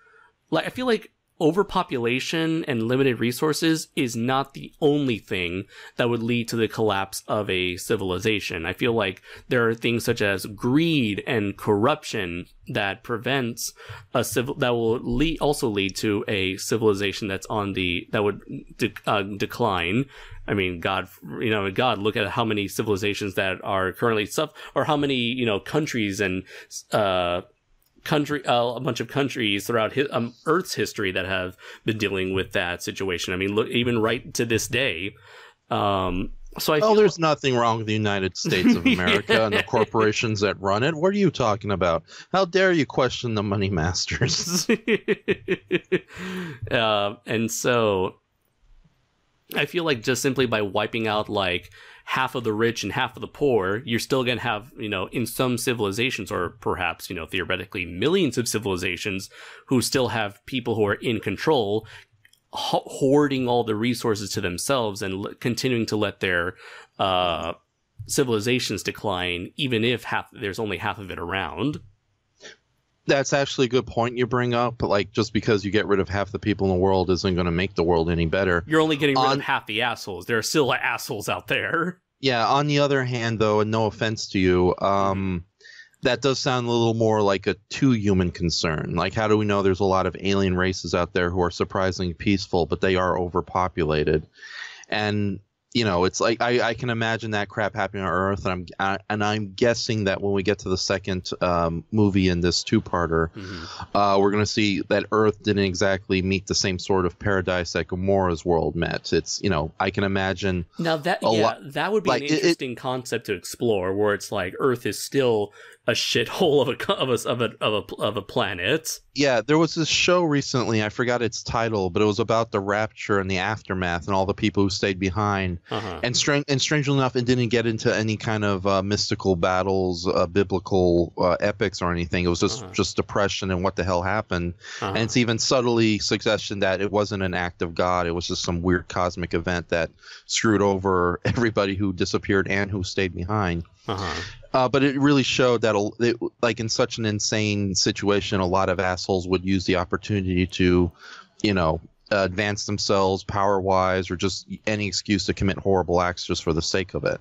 I feel like overpopulation and limited resources is not the only thing that would lead to the collapse of a civilization. I feel like there are things such as greed and corruption that prevents that will also lead to a civilization that would decline. I mean, God, look at how many civilizations that are currently or how many, countries and, a bunch of countries throughout Earth's history that have been dealing with that situation. I mean, look, even right to this day. There's nothing wrong with the United States of America and the corporations that run it. What are you talking about? How dare you question the money masters? And so I feel like just simply by wiping out half of the rich and half of the poor, you're still going to have, in some civilizations, or perhaps, theoretically millions of civilizations who still have people who are in control hoarding all the resources to themselves and continuing to let their civilizations decline, even if there's only half of it around. That's actually a good point you bring up. Like, just because you get rid of half the people in the world isn't going to make the world any better. You're only getting rid of half the assholes. There are still assholes out there. Yeah, on the other hand, though, and no offense to you, that does sound a little more like a too human concern. Like, how do we know there's a lot of alien races out there who are surprisingly peaceful, but they are overpopulated? And you know, it's like I can imagine that crap happening on Earth, and I'm guessing that when we get to the second movie in this two-parter, we're going to see that Earth didn't exactly meet the same sort of paradise that Gamora's world met. It's, you know, I can imagine now that that would be like, an interesting concept to explore, where it's like Earth is still a shithole of a planet. Yeah, there was this show recently, I forgot its title, but it was about the rapture and the aftermath and all the people who stayed behind. And strangely enough, it didn't get into any kind of mystical battles, biblical epics or anything. It was just depression and what the hell happened. And it's even subtly suggestion that it wasn't an act of God. It was just some weird cosmic event that screwed over everybody who disappeared and who stayed behind. But it really showed that, like, in such an insane situation, a lot of assholes would use the opportunity to, you know, advance themselves power-wise, or just any excuse to commit horrible acts just for the sake of it.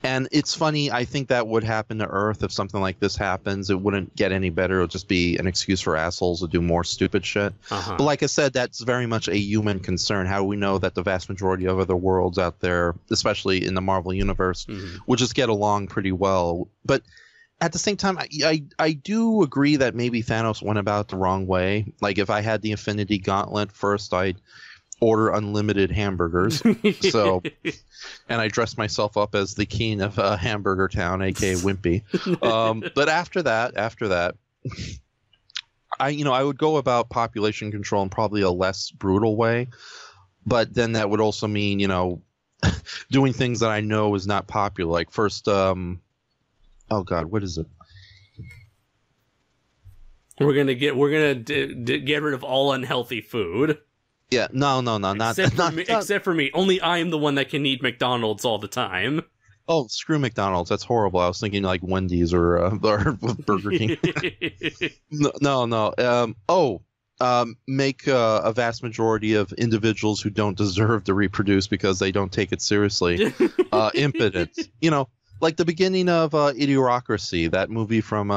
And it's funny, I think that would happen to Earth if something like this happens. It wouldn't get any better. It would just be an excuse for assholes to do more stupid shit. But like I said, that's very much a human concern. How do we know that the vast majority of other worlds out there, especially in the Marvel Universe, would just get along pretty well? But at the same time, I do agree that maybe Thanos went about it the wrong way. Like, if I had the Infinity Gauntlet first, I'd order unlimited hamburgers. So, and I dressed myself up as the king of Hamburger Town, aka Wimpy. But after that, I would go about population control in probably a less brutal way. But then that would also mean, you know, doing things that I know is not popular. Like, first, oh God, what is it? We're gonna get rid of all unhealthy food. Yeah, no, except for me. Only I am the one that can eat McDonald's all the time. Oh, screw McDonald's. That's horrible. I was thinking like Wendy's or Burger King. No. Make a vast majority of individuals who don't deserve to reproduce because they don't take it seriously impotent. You know, like the beginning of Idiocracy, that movie from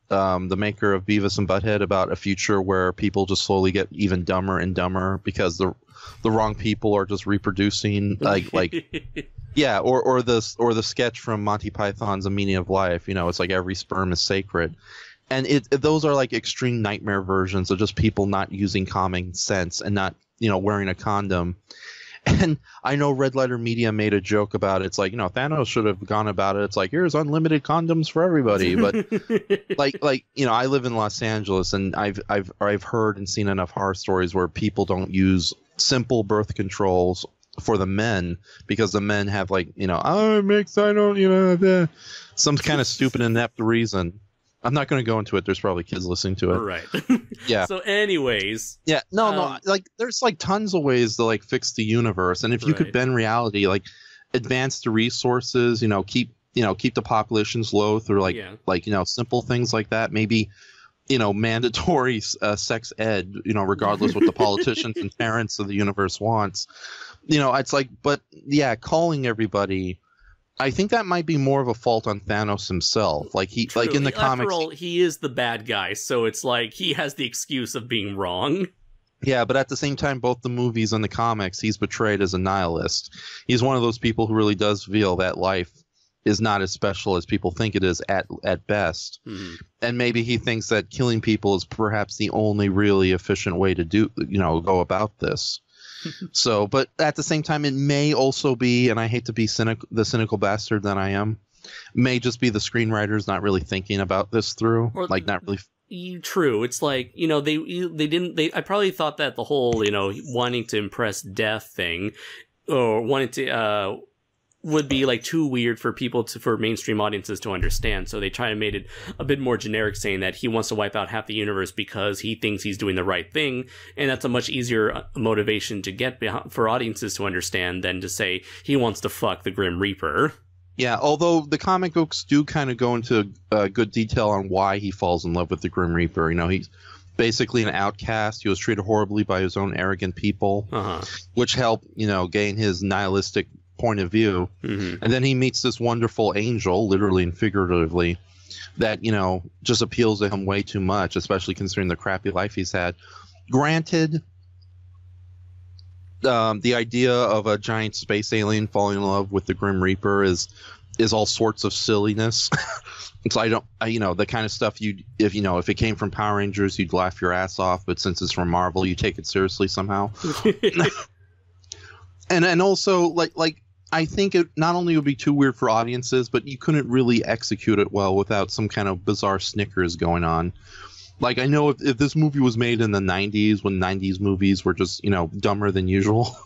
the maker of Beavis and Butthead, about a future where people just slowly get even dumber and dumber because the wrong people are just reproducing. Yeah, or the sketch from Monty Python's The Meaning of Life. You know, it's like every sperm is sacred. And those are like extreme nightmare versions of just people not using common sense and not, you know, wearing a condom. And I know Red Letter Media made a joke about it. It's like, you know, Thanos should have gone about it. It's like, here's unlimited condoms for everybody. But like, you know, I live in Los Angeles, and I've heard and seen enough horror stories where people don't use simple birth controls for the men because the men have, like, you know, oh, it makes, I don't, you know, some kind of stupid inept reason. I'm not going to go into it. There's probably kids listening to it. Right. Yeah. So anyways. Yeah. No. Like, there's like tons of ways to like fix the universe. And if you could bend reality, like advance the resources, you know, keep the populations low through like, you know, simple things like that. Maybe, you know, mandatory sex ed, you know, regardless what the politicians and parents of the universe wants. You know, it's like, but yeah, calling everybody, I think that might be more of a fault on Thanos himself. Like True. Like in the comics, after all, he is the bad guy, so it's like he has the excuse of being wrong. Yeah, but at the same time, both the movies and the comics, he's portrayed as a nihilist. He's one of those people who really does feel that life is not as special as people think it is at best. And maybe he thinks that killing people is perhaps the only really efficient way to go about this. So, but at the same time, it may also be, and I hate to be the cynical bastard that I am, may just be the screenwriters not really thinking about this through, or like not really. True. It's like, you know, I probably thought that the whole, you know, wanting to impress death thing, or wanting to would be like too weird for for mainstream audiences to understand. So they try and made it a bit more generic, saying that he wants to wipe out half the universe because he thinks he's doing the right thing. And that's a much easier motivation to get for audiences to understand than to say he wants to fuck the Grim Reaper. Yeah, although the comic books do kind of go into good detail on why he falls in love with the Grim Reaper. You know, he's basically an outcast. He was treated horribly by his own arrogant people, which helped, you know, gain his nihilistic point of view. And then he meets this wonderful angel, literally and figuratively, that, you know, just appeals to him way too much, especially considering the crappy life he's had. Granted, the idea of a giant space alien falling in love with the Grim Reaper is all sorts of silliness. So you know, the kind of stuff if it came from Power Rangers, you'd laugh your ass off, but since it's from Marvel, you take it seriously somehow. and also like I think it not only would be too weird for audiences, but you couldn't really execute it well without some kind of bizarre snickers going on. Like, I know if this movie was made in the 90s, when 90s movies were just, you know, dumber than usual,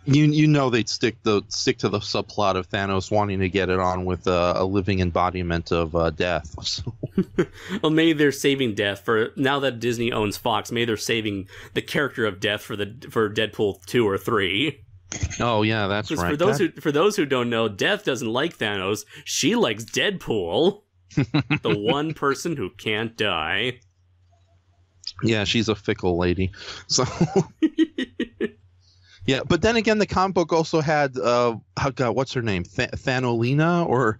you know they'd stick to the subplot of Thanos wanting to get it on with a living embodiment of death. So. Well, maybe they're saving Death for now that Disney owns Fox. Maybe they're saving the character of Death for Deadpool 2 or 3. Oh yeah, that's right. For those who don't know, Death doesn't like Thanos. She likes Deadpool, the one person who can't die. Yeah, she's a fickle lady. So yeah, but then again, the comic book also had what's her name? Thanolina or.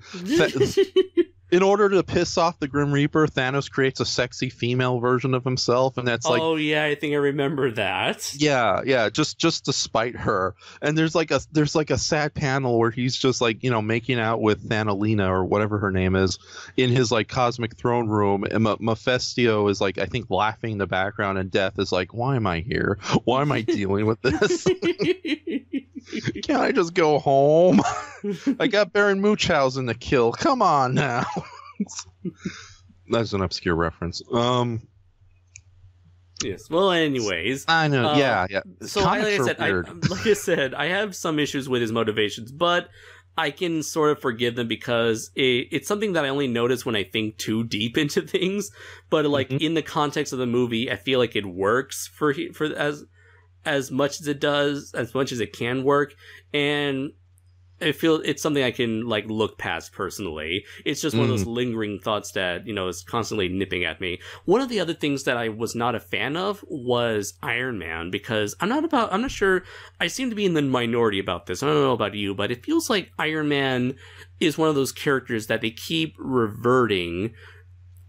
In order to piss off the Grim Reaper, Thanos creates a sexy female version of himself, and that's like, oh yeah, I think I remember that. Yeah, just to spite her. And there's like a sad panel where he's just like, you know, making out with Thanolina or whatever her name is in his like cosmic throne room, and Mephisto is like, I think, laughing in the background, and Death is like, why am I here? Why am I dealing with this? Can't I just go home? I got Baron Munchausen to kill. Come on now. That's an obscure reference. Yes. Well, anyways, I know. Yeah. So, like I said, I have some issues with his motivations, but I can sort of forgive them because it's something that I only notice when I think too deep into things. But like in the context of the movie, I feel like it works for as much as it does, as much as it can work, and I feel it's something I can like look past personally. It's just one of those lingering thoughts that, you know, is constantly nipping at me. One of the other things that I was not a fan of was Iron Man, because I'm not sure, I seem to be in the minority about this. I don't know about you, but it feels like Iron Man is one of those characters that they keep reverting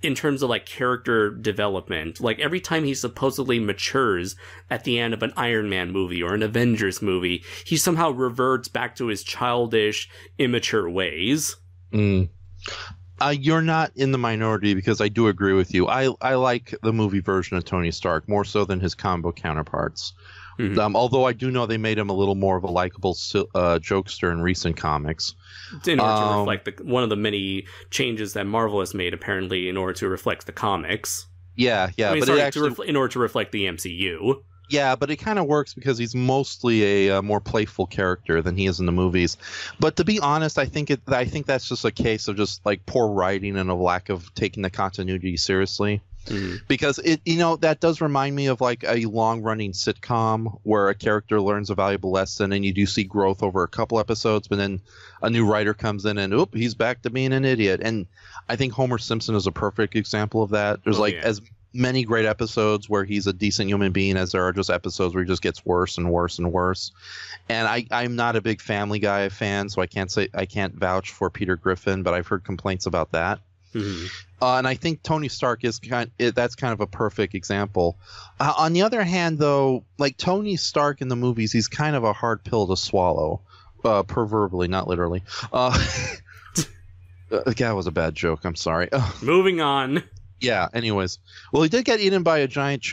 in terms of like character development. Like every time he supposedly matures at the end of an Iron Man movie or an Avengers movie, he somehow reverts back to his childish, immature ways. You're not in the minority, because I do agree with you. I like the movie version of Tony Stark more so than his comic book counterparts. Although I do know they made him a little more of a likable jokester in recent comics. In order to reflect one of the many changes that Marvel has made, apparently, in order to reflect the comics. Yeah. I mean, in order to reflect the MCU. Yeah, but it kind of works because he's mostly a more playful character than he is in the movies. But to be honest, I think that's just a case of just like poor writing and a lack of taking the continuity seriously. Because it, you know, that does remind me of like a long-running sitcom where a character learns a valuable lesson and you do see growth over a couple episodes, but then a new writer comes in and he's back to being an idiot. And I think Homer Simpson is a perfect example of that. There's as many great episodes where he's a decent human being as there are just episodes where he just gets worse and worse and worse. And I'm not a big Family Guy fan, so I can't vouch for Peter Griffin, but I've heard complaints about that. And I think Tony Stark is that's kind of a perfect example. On the other hand, though, like Tony Stark in the movies, he's kind of a hard pill to swallow, proverbially, not literally. That was a bad joke. I'm sorry. Moving on. Yeah. Anyways, well, he did get eaten by a giant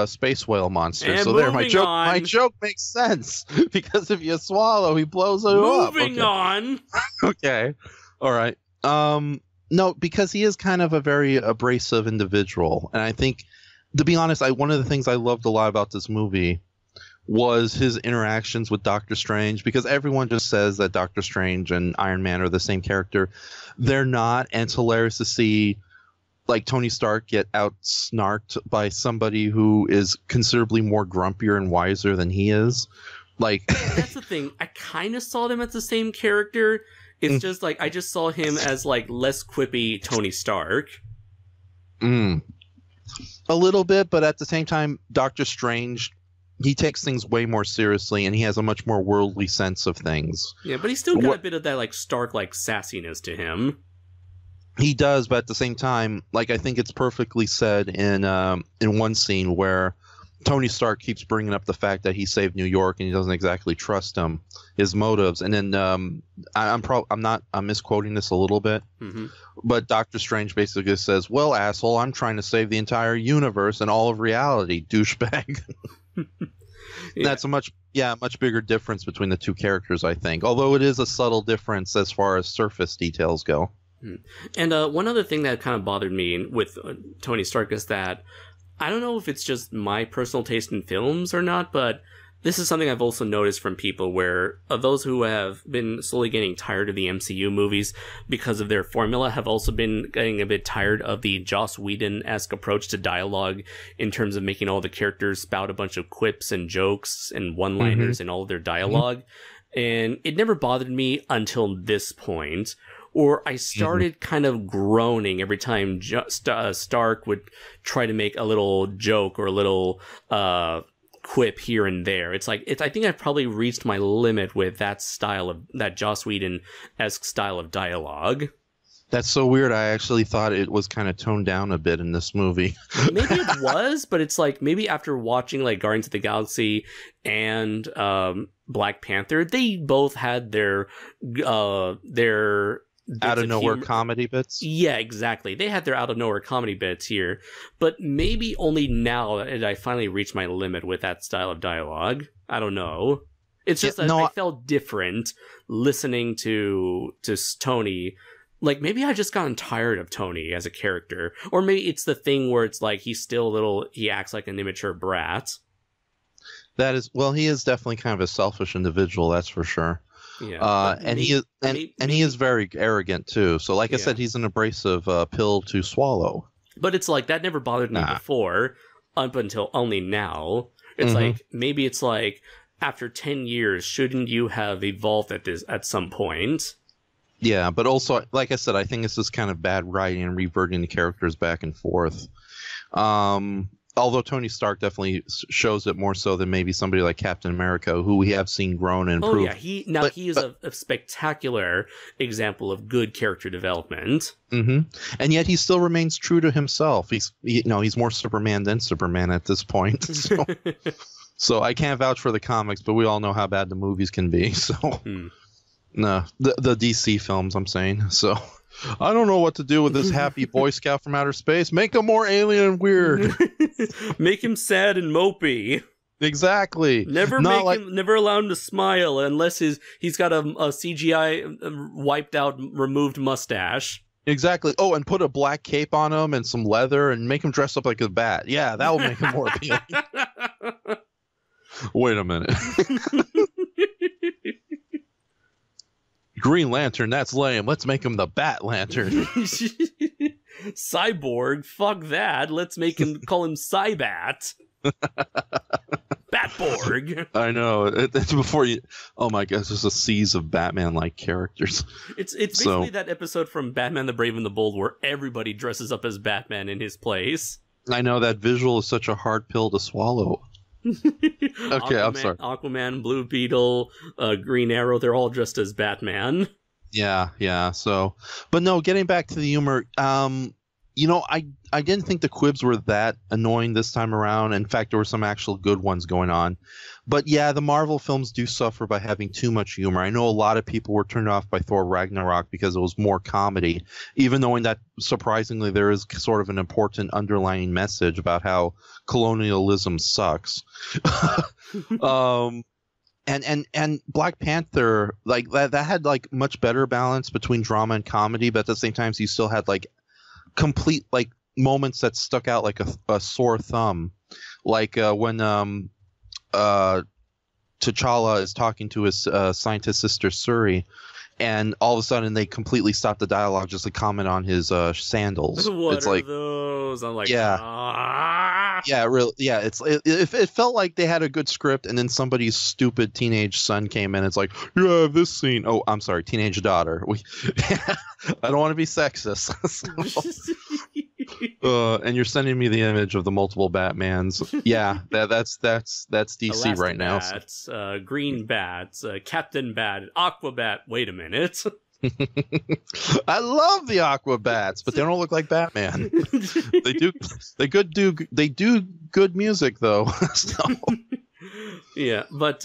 space whale monster. And so there, my joke makes sense, because if you swallow, he blows you up. Moving on. Okay. All right. No, because he is kind of a very abrasive individual. And I think, to be honest, one of the things I loved a lot about this movie was his interactions with Doctor Strange, because everyone just says that Doctor Strange and Iron Man are the same character. They're not, and it's hilarious to see like Tony Stark get out-snarked by somebody who is considerably more grumpier and wiser than he is. Like that's the thing. I kind of saw them as the same character. It's just like I just saw him as like less quippy Tony Stark. A little bit, but at the same time, Doctor Strange, he takes things way more seriously, and he has a much more worldly sense of things. Yeah, but he's still got a bit of that like Stark like sassiness to him. He does, but at the same time, like I think it's perfectly said in one scene where Tony Stark keeps bringing up the fact that he saved New York and he doesn't exactly trust his motives. And then I'm misquoting this a little bit, but Doctor Strange basically says, "Well, asshole, I'm trying to save the entire universe and all of reality, douchebag." Yeah. That's a much bigger difference between the two characters, I think. Although it is a subtle difference as far as surface details go. And one other thing that kind of bothered me with Tony Stark is that I don't know if it's just my personal taste in films or not, but this is something I've also noticed from people where those who have been slowly getting tired of the MCU movies because of their formula have also been getting a bit tired of the Joss Whedon-esque approach to dialogue in terms of making all the characters spout a bunch of quips and jokes and one-liners in all of their dialogue. And it never bothered me until this point, or I started kind of groaning every time Stark would try to make a little joke or a little quip here and there. It's like I think I've probably reached my limit with that Joss Whedon-esque style of dialogue. That's so weird. I actually thought it was kind of toned down a bit in this movie. Maybe it was, but it's like maybe after watching like Guardians of the Galaxy and Black Panther, they both had their out of nowhere comedy bits. Yeah, exactly. They had their out of nowhere comedy bits here, but maybe only now that I finally reached my limit with that style of dialogue. I don't know. It's just that I felt different listening to Tony. Like maybe I just gotten tired of Tony as a character, or maybe it's the thing where it's like he acts like an immature brat. That is, well, he is definitely kind of a selfish individual, that's for sure. Yeah, and he is very arrogant too. So, like I said, he's an abrasive pill to swallow. But it's like that never bothered me before, up until only now. It's like maybe it's like after 10 years, shouldn't you have evolved at some point? Yeah, but also, like I said, I think it's just kind of bad writing and reverting the characters back and forth. Although Tony Stark definitely shows it more so than maybe somebody like Captain America, who we have seen grown and improve. Oh yeah, he is a spectacular example of good character development. And yet he still remains true to himself. He's more Superman than Superman at this point. So I can't vouch for the comics, but we all know how bad the movies can be. So no, the DC films, I'm saying. So. I don't know what to do with this happy Boy Scout from outer space. Make him more alien and weird. Make him sad and mopey. Exactly. Never allow him to smile unless he's got a CGI wiped out, removed mustache. Exactly. Oh, and put a black cape on him and some leather and make him dress up like a bat. Yeah, that will make him more appealing. Wait a minute. Green Lantern, that's lame. Let's make him the Bat Lantern. Cyborg, fuck that. Let's call him Cybat. Batborg. I know. It's before you. Oh my gosh, there's a seas of Batman-like characters. It's basically that episode from Batman the Brave and the Bold where everybody dresses up as Batman in his place. I know, that visual is such a hard pill to swallow. Okay, I'm sorry. Aquaman, Blue Beetle, Green Arrow, they're all dressed as Batman. Yeah, so... But no, getting back to the humor, I didn't think the quibs were that annoying this time around. In fact, there were some actual good ones going on. But yeah, the Marvel films do suffer by having too much humor. I know a lot of people were turned off by Thor Ragnarok because it was more comedy, even though in that, surprisingly, there is sort of an important underlying message about how colonialism sucks. And Black Panther, like that had like much better balance between drama and comedy, but at the same time, you still had like complete like moments that stuck out like a sore thumb, like when T'Challa is talking to his scientist sister Shuri, and all of a sudden they completely stop the dialogue just to comment on his sandals. What it's are like those? I'm like, yeah. ah. Yeah, it felt like they had a good script, and then somebody's stupid teenage son came in. It's like, you have this scene. Oh, I'm sorry, teenage daughter. I don't want to be sexist. And you're sending me the image of the multiple Batmans. Yeah, that's DC right now. Bats, Green Bats, Captain Bat, Aquabat. Wait a minute. I love the Aquabats, but they don't look like Batman. They do good music though. So. Yeah, but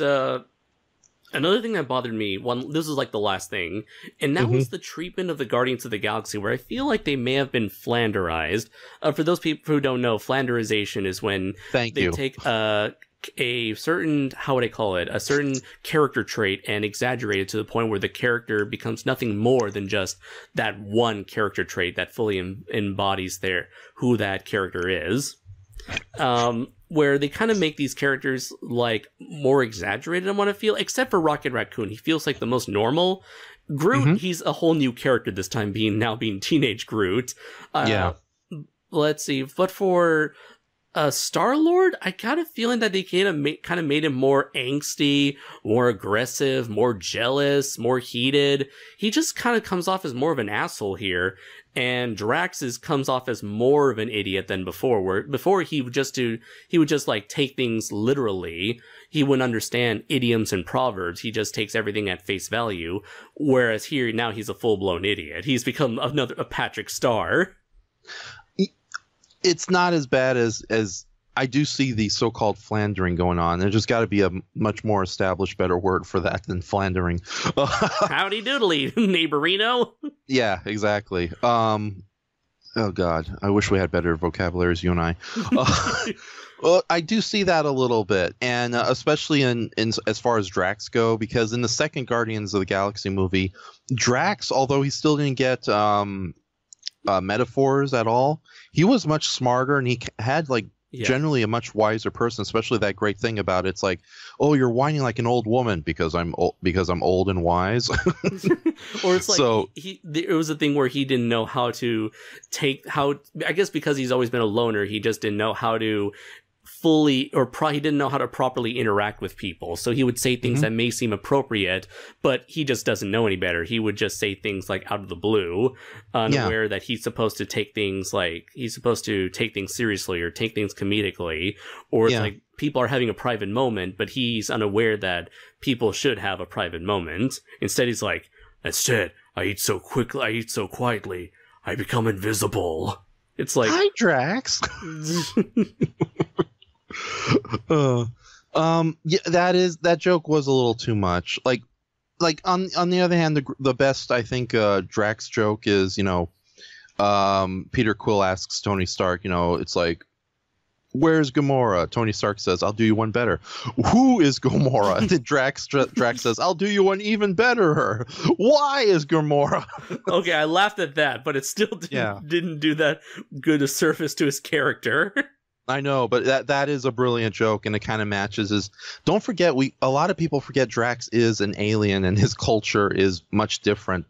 another thing that bothered me, this was like the last thing, and that was the treatment of the Guardians of the Galaxy, where I feel like they may have been Flanderized. For those people who don't know, Flanderization is when they take a certain, how would I call it, a certain character trait and exaggerate it to the point where the character becomes nothing more than just that one character trait that fully embodies who that character is. Where they kind of make these characters like more exaggerated, I want to feel, except for Rocket Raccoon. He feels like the most normal. Groot, he's a whole new character this time, being teenage Groot. Let's see, but for Star-Lord, I got a feeling that they kind of made him more angsty, more aggressive, more jealous, more heated. He just kind of comes off as more of an asshole here. And Drax comes off as more of an idiot than before, where before he would just like take things literally. He wouldn't understand idioms and proverbs. He just takes everything at face value. Whereas here, now he's a full-blown idiot. He's become a Patrick Star. It's not as bad as I do see the so-called flandering going on. There's just got to be a much more established, better word for that than flandering. Howdy doodly, neighborino. Yeah, exactly. Oh God, I wish we had better vocabularies, you and I. Well, I do see that a little bit, and especially in as far as Drax go, because in the second Guardians of the Galaxy movie, Drax, although he still didn't get metaphors at all, he was much smarter, and he had generally a much wiser person, especially that great thing about it's like, oh, you're whining like an old woman because I'm old and wise. Or it's like it was a thing where he didn't know how to I guess because he's always been a loner, he just didn't know how to fully, he didn't know how to properly interact with people. So he would say things that may seem appropriate, but he just doesn't know any better. He would just say things like out of the blue, unaware that he's supposed to take things seriously or take things comedically, or it's like people are having a private moment, but he's unaware that people should have a private moment. Instead, he's like, instead, I eat so quietly, I become invisible. It's like, hi, Drax. Yeah, that joke was a little too much. Like on the other hand, the best I think Drax joke is, Peter Quill asks Tony Stark, it's like, where's Gamora? Tony Stark says, I'll do you one better. Who is Gamora? And then Drax says, I'll do you one even better. Why is Gamora? Okay, I laughed at that, but it still didn't do that good a service to his character. I know, but that is a brilliant joke, and it kind of matches don't forget, a lot of people forget Drax is an alien, and his culture is much different.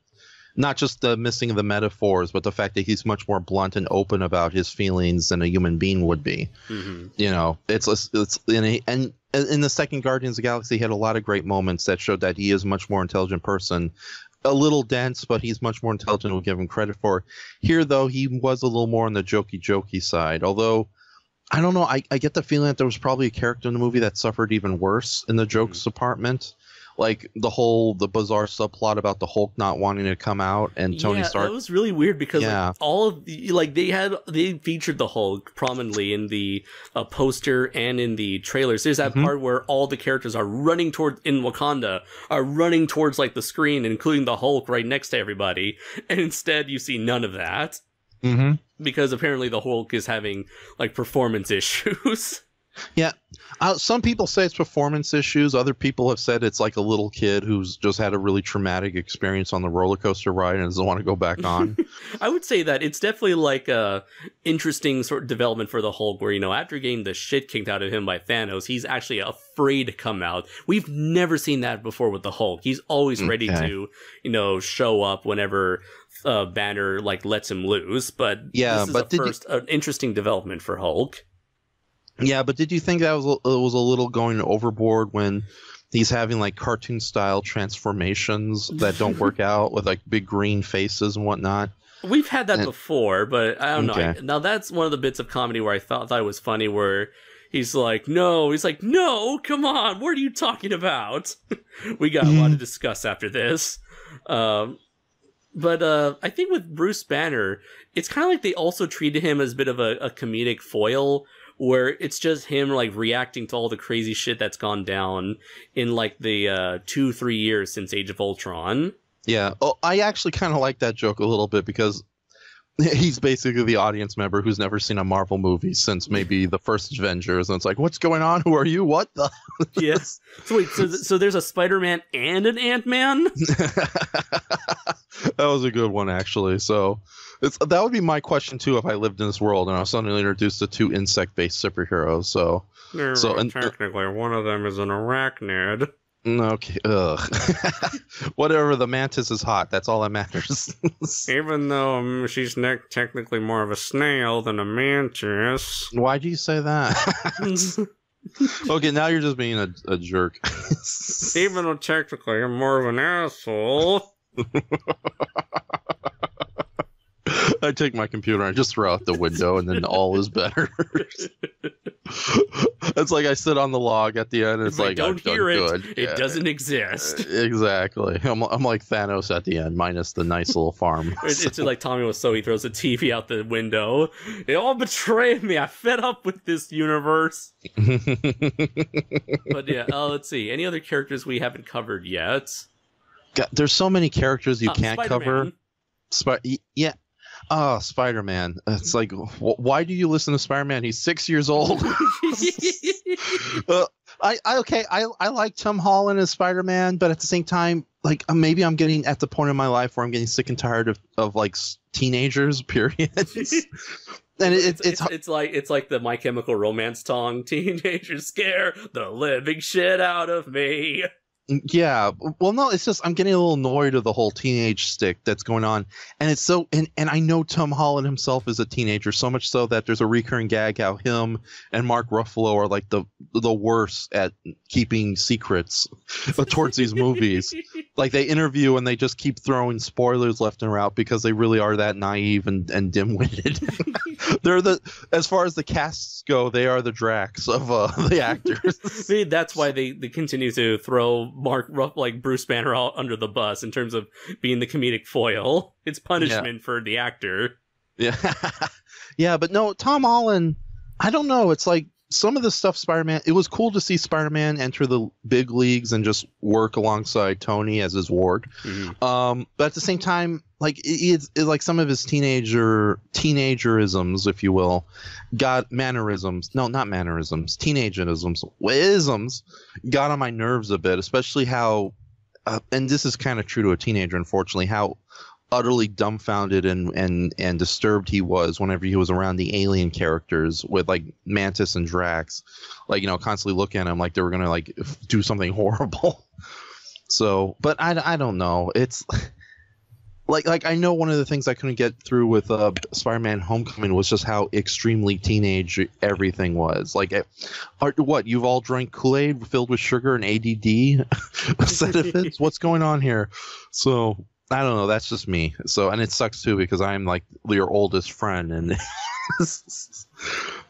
Not just the missing of the metaphors, but the fact that he's much more blunt and open about his feelings than a human being would be. It's and in the second Guardians of the Galaxy, he had a lot of great moments that showed that he is a much more intelligent person. A little dense, but he's much more intelligent. We'll give him credit for. Here, though, he was a little more on the jokey side, although I don't know. I get the feeling that there was probably a character in the movie that suffered even worse in the jokes department. Like the bizarre subplot about the Hulk not wanting to come out and Tony Stark. That was really weird because all of they featured the Hulk prominently in the poster and in the trailers. There's that part where all the characters are running towards like the screen, including the Hulk right next to everybody, and instead you see none of that. Because apparently the Hulk is having like performance issues. Yeah. Some people say it's performance issues. Other people have said it's like a little kid who's just had a really traumatic experience on the roller coaster ride and doesn't want to go back on. I would say that it's definitely like a interesting sort of development for the Hulk where, after getting the shit kicked out of him by Thanos, he's actually afraid to come out. We've never seen that before with the Hulk. He's always ready to, show up whenever Banner lets him loose. But yeah, this is an interesting development for Hulk. Yeah, but did you think that was a little going overboard when he's having like cartoon style transformations that don't work out with like big green faces and whatnot? We've had that before, but I don't know. Now that's one of the bits of comedy where I thought it was funny where he's like, no, come on, what are you talking about? We got a lot to discuss after this. But I think with Bruce Banner, it's kind of like they also treated him as a bit of a comedic foil, where it's just him reacting to all the crazy shit that's gone down in the 2-3 years since Age of Ultron. Yeah. Oh, I actually kind of like that joke a little bit because he's basically the audience member who's never seen a Marvel movie since maybe the first Avengers, and it's like, what's going on? Who are you? What the? Yes. So wait, so there's a Spider-Man and an Ant-Man? That was a good one, actually. So that would be my question too if I lived in this world and I was suddenly introduced to 2 insect-based superheroes. So technically, one of them is an arachnid. Okay. Ugh. Whatever. The mantis is hot. That's all that matters. Even though she's technically more of a snail than a mantis. Why do you say that? Okay, now you're just being a jerk. Even though technically I'm more of an asshole. I take my computer and I just throw out the window and then all is better. It's like I sit on the log at the end and it's like, don't hear it. Good. It doesn't exist. Exactly. I'm like Thanos at the end, minus the nice little farm. It's like Tommy Wiseau, he throws the TV out the window. They all betrayed me. I fed up with this universe. But yeah, let's see. Any other characters we haven't covered yet? God, there's so many characters you can't Spider-Man. cover. Yeah. Oh, Spider-Man. It's like, why do you listen to Spider-Man? He's 6 years old. I like Tom Holland as Spider-Man, but at the same time, maybe I'm getting at the point in my life where I'm getting sick and tired of teenagers, period. And it's like the My Chemical Romance song, "Teenagers scare the living shit out of me." Yeah, well, no, it's just I'm getting a little annoyed of the whole teenage stick that's going on, and it's so and I know Tom Holland himself is a teenager, so much so that there's a recurring gag how him and Mark Ruffalo are like the worst at keeping secrets towards these movies. Like they interview and they just keep throwing spoilers left and right because they really are that naive and dim-witted. They're as far as the casts go, they are the Drax of the actors. Maybe that's why they continue to throw Bruce Banner out under the bus in terms of being the comedic foil. It's punishment for the actor. Yeah. Yeah, but no, Tom Holland, I don't know. It's like some of the stuff Spider-Man, it was cool to see Spider-Man enter the big leagues and just work alongside Tony as his ward. Mm-hmm. But at the same time, it's like some of his teenagerisms, if you will, got mannerisms. No, not mannerisms. Teenageisms got on my nerves a bit, especially how, and this is kind of true to a teenager, unfortunately, how utterly dumbfounded and disturbed he was whenever he was around the alien characters with Mantis and Drax, constantly looking at him like they were gonna do something horrible. So, but I don't know. It's like I know one of the things I couldn't get through with Spider-Man Homecoming was just how extremely teenage everything was. What, you've all drank Kool-Aid filled with sugar and ADD sedatives? What's going on here? So I don't know. That's just me. So, and it sucks too because I'm your oldest friend and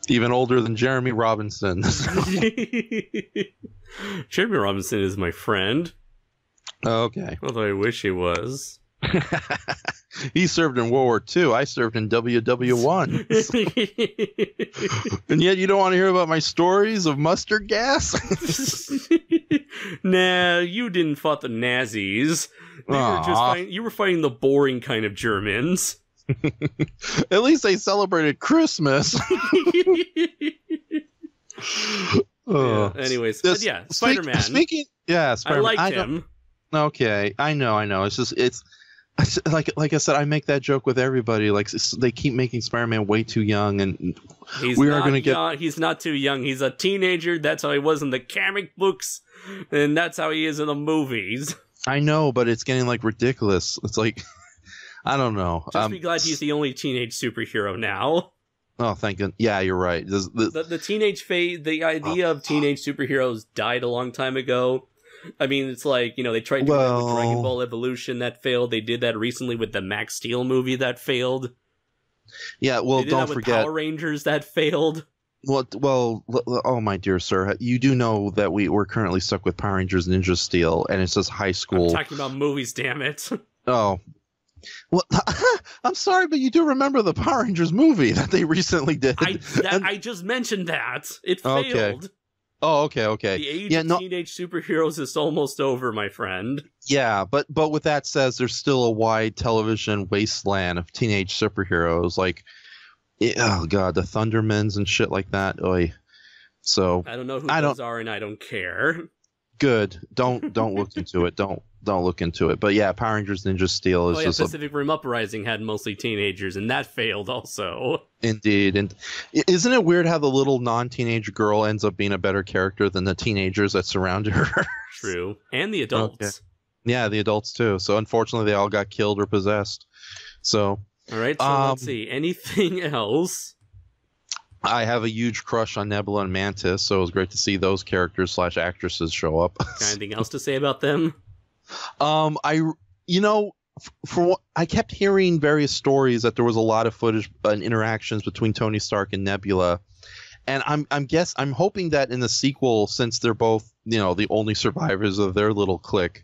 even older than Jeremy Robinson. Jeremy Robinson is my friend. Okay. Although I wish he was. He served in World War II. I served in WW1. And yet you don't want to hear about my stories of mustard gas? Nah, you didn't fight the Nazis. You were fighting the boring kind of Germans. At least they celebrated Christmas. Oh. Yeah, anyways, This- but yeah, Spider-Man. Yeah, Spider-Man. I liked him. Okay, I know. Like I said, I make that joke with everybody. Like they keep making Spider-Man way too young, and He's we not are going to get. young. He's not too young. He's a teenager. That's how he was in the comic books, and that's how he is in the movies. I know, but it's getting like ridiculous. It's like I don't know. Just be glad he's the only teenage superhero now. Oh, thank you. Yeah, you're right. The teenage phase, the idea of teenage superheroes died a long time ago. I mean, it's like, they tried to do that with Dragon Ball Evolution, that failed. They did that recently with the Max Steel movie, that failed. Yeah, well, they did don't that with forget Power Rangers, that failed. Well, oh my dear sir, you do know that we're currently stuck with Power Rangers Ninja Steel, and it says high school. I'm talking about movies, damn it. Oh. Well, I'm sorry, but you do remember the Power Rangers movie that they recently did. I just mentioned that. It failed. Okay. Oh, okay. The age of teenage superheroes is almost over, my friend. Yeah, but with that said, there's still a wide television wasteland of teenage superheroes, like, oh god, the Thundermans and shit like that. Oy. So I don't know who those are, and I don't care. Good. Don't look into it. Don't look into it. But yeah, Power Rangers Ninja Steel is just Pacific Rim Uprising had mostly teenagers, and that failed also. Indeed. And isn't it weird how the little non-teenage girl ends up being a better character than the teenagers that surrounded her? True. And the adults. Okay. Yeah, the adults too. So unfortunately, they all got killed or possessed. So. All right. So let's see. Anything else? I have a huge crush on Nebula and Mantis, so it was great to see those characters / actresses show up. Got anything else to say about them? I kept hearing various stories that there was a lot of footage and interactions between Tony Stark and Nebula, and I'm hoping that in the sequel, since they're both the only survivors of their little clique,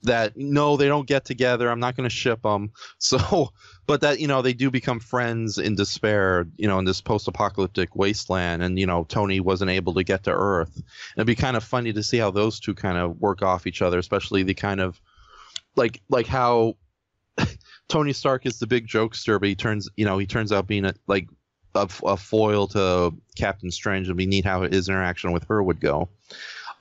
that no, they don't get together. I'm not going to ship them. So, but that they do become friends in despair. In this post-apocalyptic wasteland, and Tony wasn't able to get to Earth. It'd be kind of funny to see how those two kind of work off each other, especially the kind of like how Tony Stark is the big jokester, but he turns out being a foil to Captain Strange. It'd be neat how his interaction with her would go.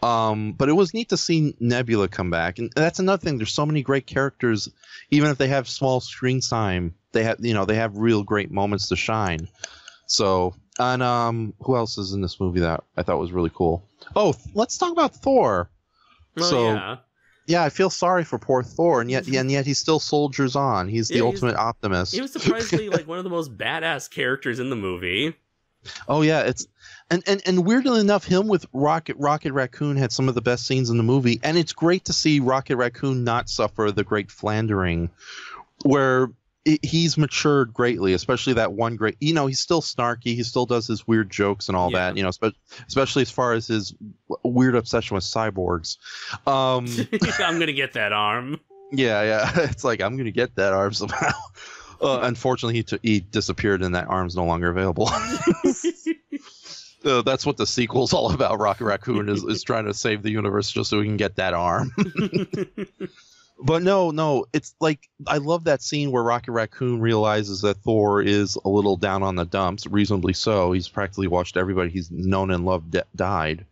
But it was neat to see Nebula come back, and that's another thing. There's so many great characters, even if they have small screen time. They have real great moments to shine. So, and who else is in this movie that I thought was really cool? Oh, let's talk about Thor. Yeah, I feel sorry for poor Thor, and yet he still soldiers on. He's the ultimate optimist. He was surprisingly one of the most badass characters in the movie. Oh yeah, it's and weirdly enough, him with Rocket Raccoon had some of the best scenes in the movie, and it's great to see Rocket Raccoon not suffer the great flandering, where he's matured greatly, especially that one great. He's still snarky, he still does his weird jokes and all that. Especially as far as his weird obsession with cyborgs. I'm gonna get that arm. Yeah, it's like I'm gonna get that arm somehow. Unfortunately, he disappeared, and that arm's no longer available. That's what the sequel's all about. Rocket Raccoon is trying to save the universe just so he can get that arm. But no, it's like I love that scene where Rocket Raccoon realizes that Thor is a little down on the dumps, reasonably so. He's practically watched everybody he's known and loved died.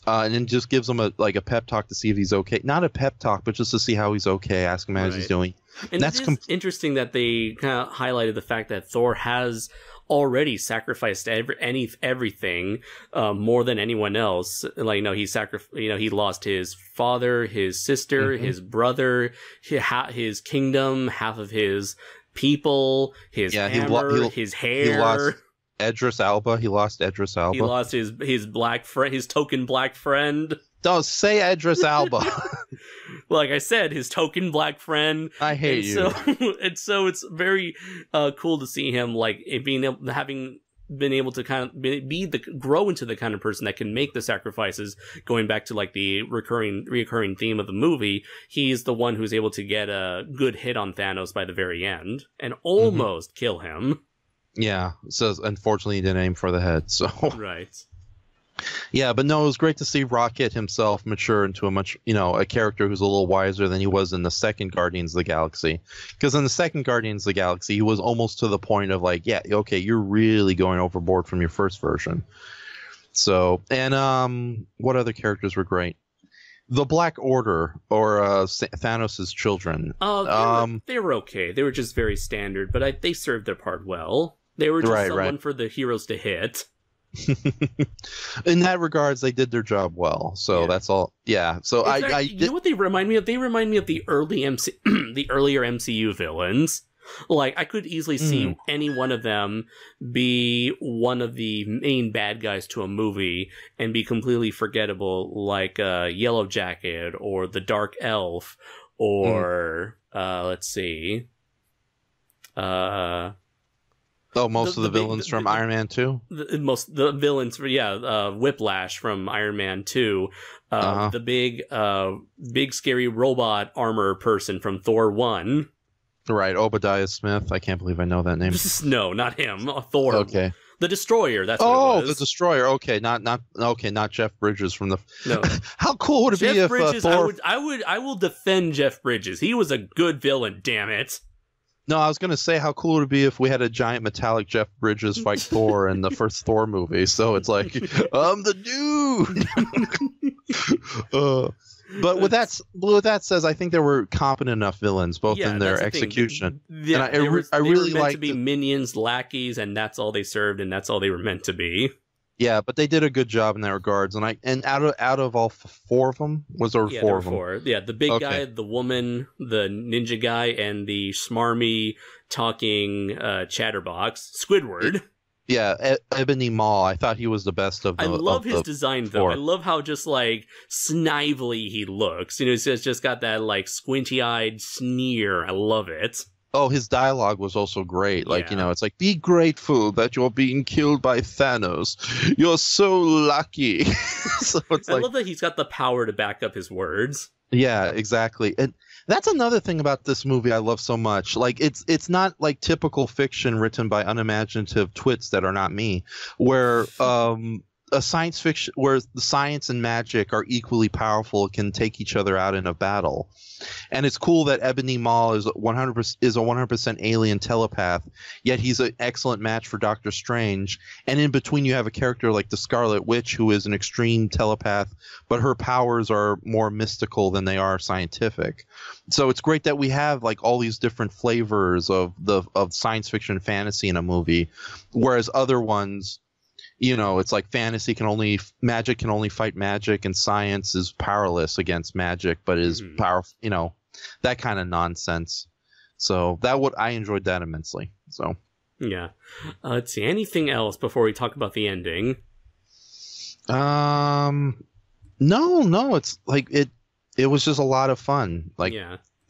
And then just gives him a pep talk to see if he's okay. Not a pep talk, but just to see how he's okay. Ask him how he's doing. And that's interesting that they kind of highlighted the fact that Thor has already sacrificed everything more than anyone else. He lost his father, his sister, his brother, his kingdom, half of his people, his hammer, his hair. He lost Idris Elba. He lost Idris Elba. He lost his black friend, his token black friend. Don't say Idris Elba. Like I said, his token black friend. I hate you. So it's very cool to see him having been able to kind of grow into the kind of person that can make the sacrifices. Going back to the reoccurring theme of the movie, he's the one who's able to get a good hit on Thanos by the very end and almost kill him. Yeah, so unfortunately he didn't aim for the head. So right. Yeah, but no, it was great to see Rocket himself mature into a character who's a little wiser than he was in the second Guardians of the Galaxy. Because in the second Guardians of the Galaxy, he was almost to the point of you're really going overboard from your first version. So, and what other characters were great? The Black Order, or Thanos' children. Oh, they were okay. They were just very standard, but they served their part well. They were just someone for the heroes to hit. In that regards, they did their job well. So that's all. Yeah. So you know what they remind me of? They remind me of the the earlier MCU villains. Like, I could easily see any one of them be one of the main bad guys to a movie and be completely forgettable, like Yellow Jacket or the Dark Elf or let's see. Most of the villains from Iron Man 2? The villains, Whiplash from Iron Man 2. The big scary robot armor person from Thor 1. Right, Obadiah Smith. I can't believe I know that name. No, not him. Thor. Okay. The Destroyer. That's what it was. The Destroyer. Okay, not Jeff Bridges from the. No. How cool would it be if Bridges, Thor? I will defend Jeff Bridges. He was a good villain. Damn it. No, I was gonna say how cool would it be if we had a giant metallic Jeff Bridges fight Thor in the first Thor movie. So it's like, I'm the dude. But with that says, I think there were competent enough villains, both in their execution. Yeah, and I really meant to be minions, lackeys, and that's all they served, and that's all they were meant to be. Yeah, but they did a good job in that regards. And out of all four of them, was there four of them? Four. Yeah, the big guy, the woman, the ninja guy, and the smarmy talking chatterbox, Squidward. Yeah, Ebony Maw. I thought he was the best of the. I love his design, though. I love how just like snively he looks. You know, he's just got that like squinty-eyed sneer. I love it. Oh, his dialogue was also great. Like, you know, it's like, be grateful that you're being killed by Thanos. You're so lucky. So it's I love that he's got the power to back up his words. Yeah, exactly. And that's another thing about this movie I love so much. Like, it's not like typical fiction written by unimaginative twits that are not me, where a science fiction where the science and magic are equally powerful, can take each other out in a battle. And it's cool that Ebony Maw is 100% alien telepath, yet he's an excellent match for Doctor Strange. And in between, you have a character like the Scarlet Witch, who is an extreme telepath, but her powers are more mystical than they are scientific. So it's great that we have like all these different flavors of science fiction fantasy in a movie, whereas other ones, you know, it's like magic can only fight magic, and science is powerless against magic, but is powerful, you know, that kind of nonsense. So I enjoyed that immensely. So yeah. Let's see, anything else before we talk about the ending? No, it's like it was just a lot of fun. Like,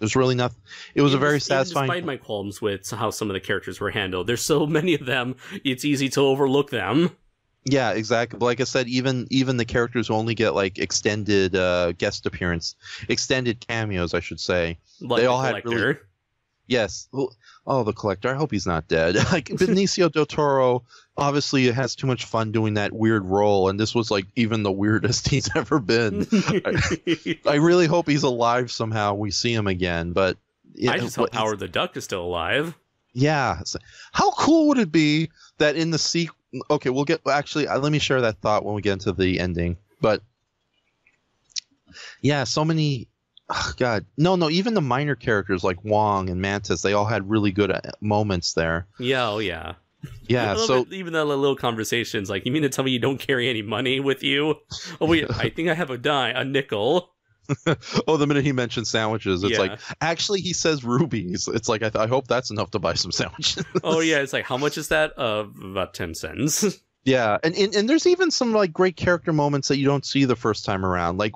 there's really nothing. It was a very satisfying. Despite my qualms with how some of the characters were handled, there's so many of them, it's easy to overlook them. Yeah, exactly. But like I said, even the characters who only get like extended extended cameos, I should say. Like they all had really. Yes. Oh, the Collector. I hope he's not dead. Like, Benicio del Toro obviously has too much fun doing that weird role, and this was like even the weirdest he's ever been. I really hope he's alive somehow. We see him again, but I just hope Howard the Duck is still alive. Yeah. How cool would it be that in the sequel? Okay, we'll get. Actually, let me share that thought when we get into the ending. But yeah, so many. Oh, God, no. Even the minor characters like Wong and Mantis, they all had really good moments there. Yeah, oh yeah. Yeah, so even the little conversations, like, you mean to tell me you don't carry any money with you? Oh wait, I think I have a nickel. Oh, the minute he mentions sandwiches, it's like, actually, he says rubies. It's like, I hope that's enough to buy some sandwiches. Oh yeah, it's like, how much is that? About 10 cents. Yeah, and there's even some like great character moments that you don't see the first time around. Like,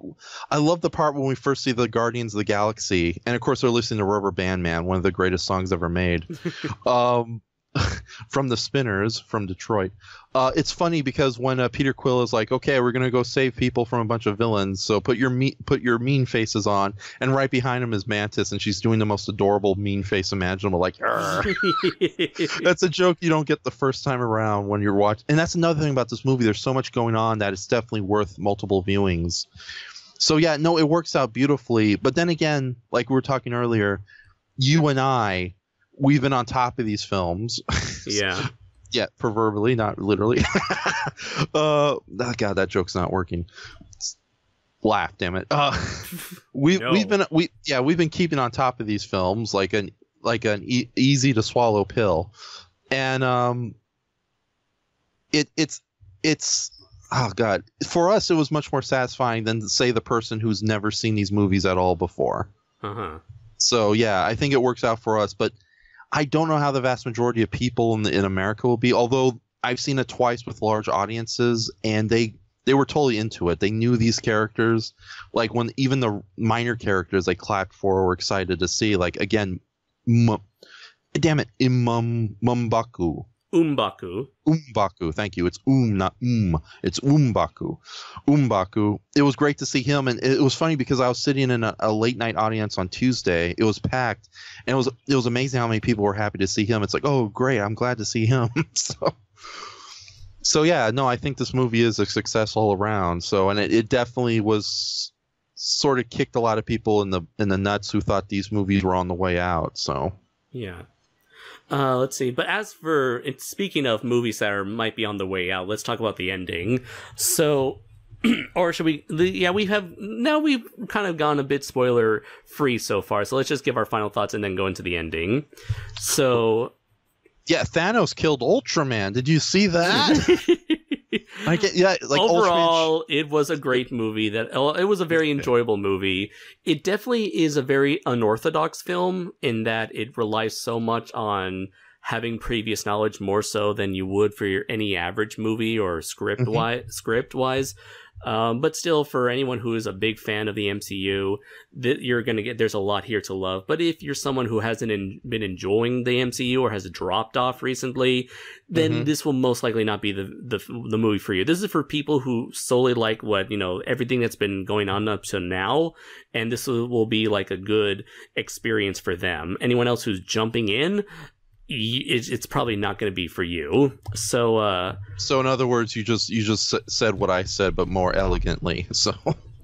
I love the part when we first see the Guardians of the Galaxy, and of course they're listening to Rubber Band Man, one of the greatest songs ever made. From the Spinners from Detroit. It's funny because when Peter Quill is like, okay, we're gonna go save people from a bunch of villains, so put your mean faces on, and right behind him is Mantis, and she's doing the most adorable mean face imaginable, like, that's a joke you don't get the first time around when you're watching. And that's another thing about this movie, there's so much going on that it's definitely worth multiple viewings. So yeah, no, it works out beautifully. But then again, like we were talking earlier, you and I, we've been on top of these films. Yeah. Yeah, proverbially, not literally. Oh, God, that joke's not working. Laugh, damn it. We've been keeping on top of these films like an easy to swallow pill, and it's oh God, for us it was much more satisfying than say the person who's never seen these movies at all before. So yeah, I think it works out for us, but I don't know how the vast majority of people in America will be. Although I've seen it twice with large audiences, and they were totally into it. They knew these characters, like when even the minor characters they clapped for or were excited to see. Like again, damn it, Mumbaku. Umbaku, thank you. It's not It's Umbaku. It was great to see him, and it was funny because I was sitting in a late night audience on Tuesday. It was packed, and it was amazing how many people were happy to see him. It's like, oh great, I'm glad to see him. So yeah, no, I think this movie is a success all around. So, and it definitely was sort of kicked a lot of people in the nuts who thought these movies were on the way out. So yeah. Let's see. But as for speaking of movies that might be on the way out, let's talk about the ending. So, or should we? We've kind of gone a bit spoiler free so far. So let's just give our final thoughts and then go into the ending. So, yeah, Thanos killed Ultraman. Did you see that? Overall, it was a great movie. It was a very enjoyable movie. It definitely is a very unorthodox film in that it relies so much on having previous knowledge more so than you would for any average movie or script wise. But still, for anyone who is a big fan of the MCU, there's a lot here to love. But if you're someone who hasn't been enjoying the MCU or has dropped off recently, then this will most likely not be the movie for you. This is for people who solely like everything that's been going on up to now, and this will be like a good experience for them. Anyone else who's jumping in, it's probably not going to be for you. So in other words, you just said what I said, but more elegantly. So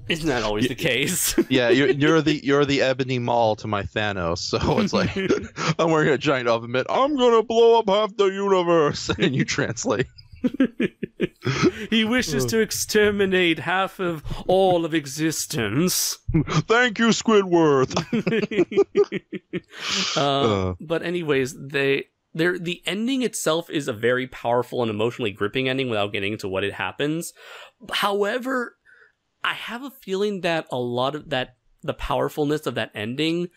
isn't that always the case? Yeah, you're the Ebony Maul to my Thanos. So it's like I'm wearing a giant oven mitt. I'm gonna blow up half the universe, and you translate. He wishes to exterminate half of all of existence. Thank you, Squidward. But anyways, the ending itself is a very powerful and emotionally gripping ending without getting into what it happens. However, I have a feeling that a lot of the powerfulness of that ending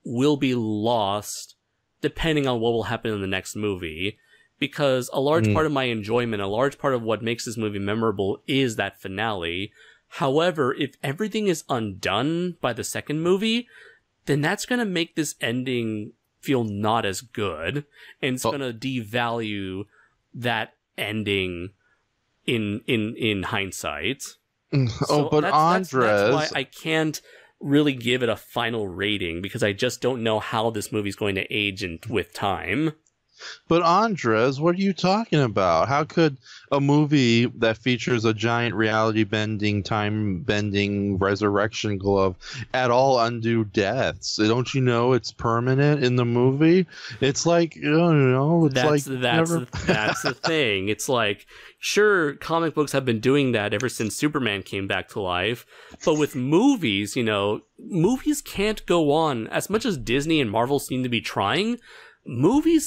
will be lost depending on what will happen in the next movie. Because a large part of my enjoyment, a large part of what makes this movie memorable is that finale. However, if everything is undone by the second movie, then that's going to make this ending feel not as good. And it's going to devalue that ending in hindsight. But Andres... That's why I can't really give it a final rating, because I just don't know how this movie's going to age with time. But Andres, what are you talking about? How could a movie that features a giant reality-bending, time-bending resurrection glove at all undo deaths? Don't you know it's permanent in the movie? It's like, I don't know. That's the thing. It's like, sure, comic books have been doing that ever since Superman came back to life. But with movies, movies can't go on. As much as Disney and Marvel seem to be trying, a movie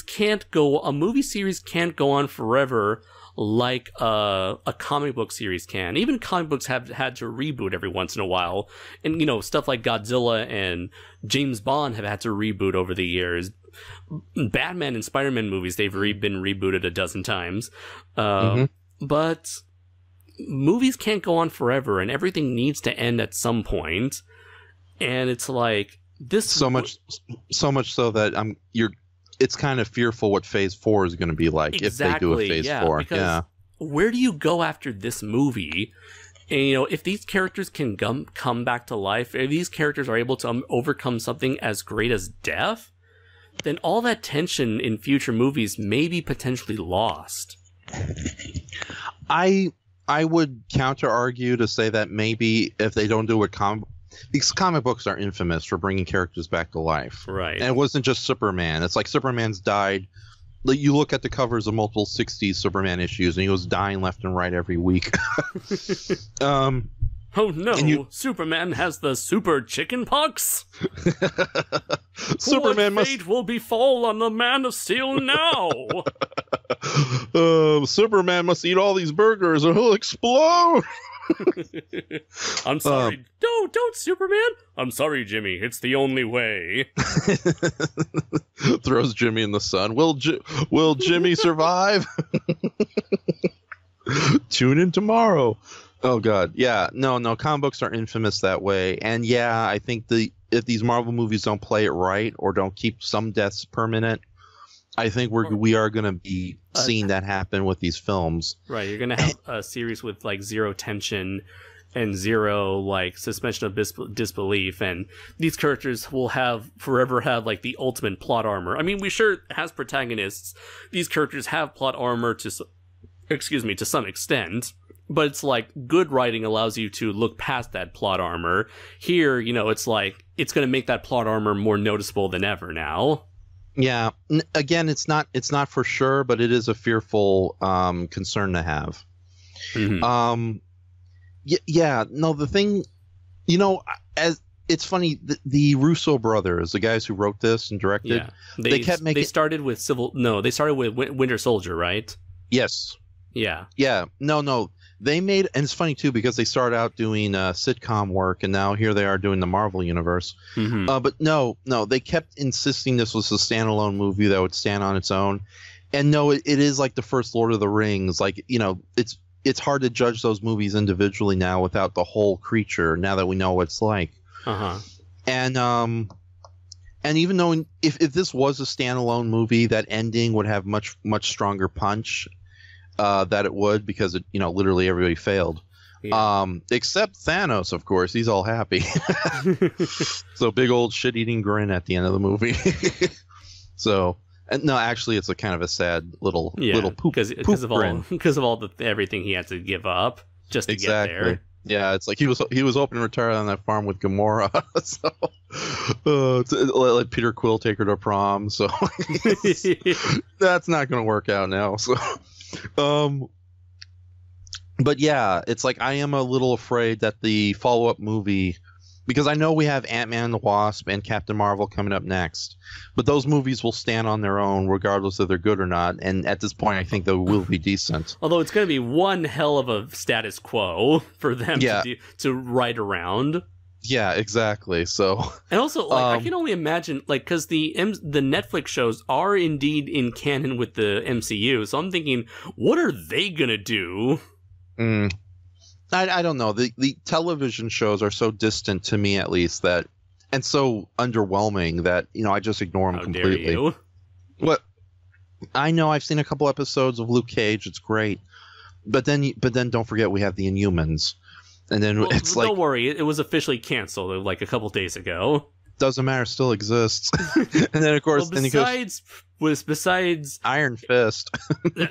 series can't go on forever like a comic book series can. Even comic books have had to reboot every once in a while. And, stuff like Godzilla and James Bond have had to reboot over the years. Batman and Spider-Man movies, they've been rebooted a dozen times. But movies can't go on forever, and everything needs to end at some point. And it's like this so much so that it's kind of fearful what Phase 4 is going to be like if they do a Phase 4. Because where do you go after this movie? And, if these characters can come back to life, if these characters are able to overcome something as great as death, then all that tension in future movies may be potentially lost. I would counter argue to say that maybe if they don't do it because comic books are infamous for bringing characters back to life. Right. And it wasn't just Superman. It's like Superman's died like you look at the covers of multiple '60s Superman issues, and he was dying left and right every week. Oh no! Superman has the super chicken pox. Superman what fate will befall on the Man of Steel now? Superman must eat all these burgers, or he'll explode. I'm sorry. Don't, Superman. I'm sorry, Jimmy. It's the only way. Throws Jimmy in the sun. Will Jimmy survive? Tune in tomorrow. Oh God, yeah, no. Comic books are infamous that way, and yeah, I think if these Marvel movies don't play it right or don't keep some deaths permanent, I think we are going to be seeing that happen with these films. Right, you're going to have a series with like zero tension and zero like suspension of disbelief, and these characters will forever have like the ultimate plot armor. I mean, we sure as protagonists, these characters have plot armor to some extent. But it's like good writing allows you to look past that plot armor. Here, it's like it's going to make that plot armor more noticeable than ever now. Yeah. Again, it's not for sure, but it is a fearful concern to have. Mm-hmm. Yeah. No, the thing, as it's funny, the Russo brothers, the guys who wrote this and directed, they kept making. They started with Winter Soldier, right? Yes. Yeah. Yeah. No. They made, and it's funny too because they started out doing sitcom work, and now here they are doing the Marvel universe. Mm-hmm. But no, they kept insisting this was a standalone movie that would stand on its own. And no, it is like the first Lord of the Rings. Like it's hard to judge those movies individually now without the whole creature. Now that we know what it's like. Uh-huh. And even though if this was a standalone movie, that ending would have much stronger punch. That it would, because literally everybody failed, except Thanos, of course. He's all happy. So big old shit-eating grin at the end of the movie. So, and no, actually, it's a kind of a sad little poop grin because of all everything he had to give up just to get there. Yeah, it's like he was hoping to retire on that farm with Gamora. So let Peter Quill take her to prom. So that's not going to work out now. So. But yeah, it's like I am a little afraid that the follow-up movie, because I know we have Ant-Man and the Wasp and Captain Marvel coming up next, but those movies will stand on their own regardless if they're good or not, and at this point I think they will be decent. Although it's going to be one hell of a status quo for them to ride around. Yeah, exactly. So, and also, I can only imagine, because the Netflix shows are indeed in canon with the MCU. So I'm thinking, what are they gonna do? I don't know. The television shows are so distant to me, at least, and so underwhelming that I just ignore them completely. Dare you? What? I know I've seen a couple episodes of Luke Cage. It's great, but then don't forget we have the Inhumans. And then it's like, don't worry, it was officially canceled like a couple days ago. Doesn't matter, still exists. And then of course, besides Iron Fist,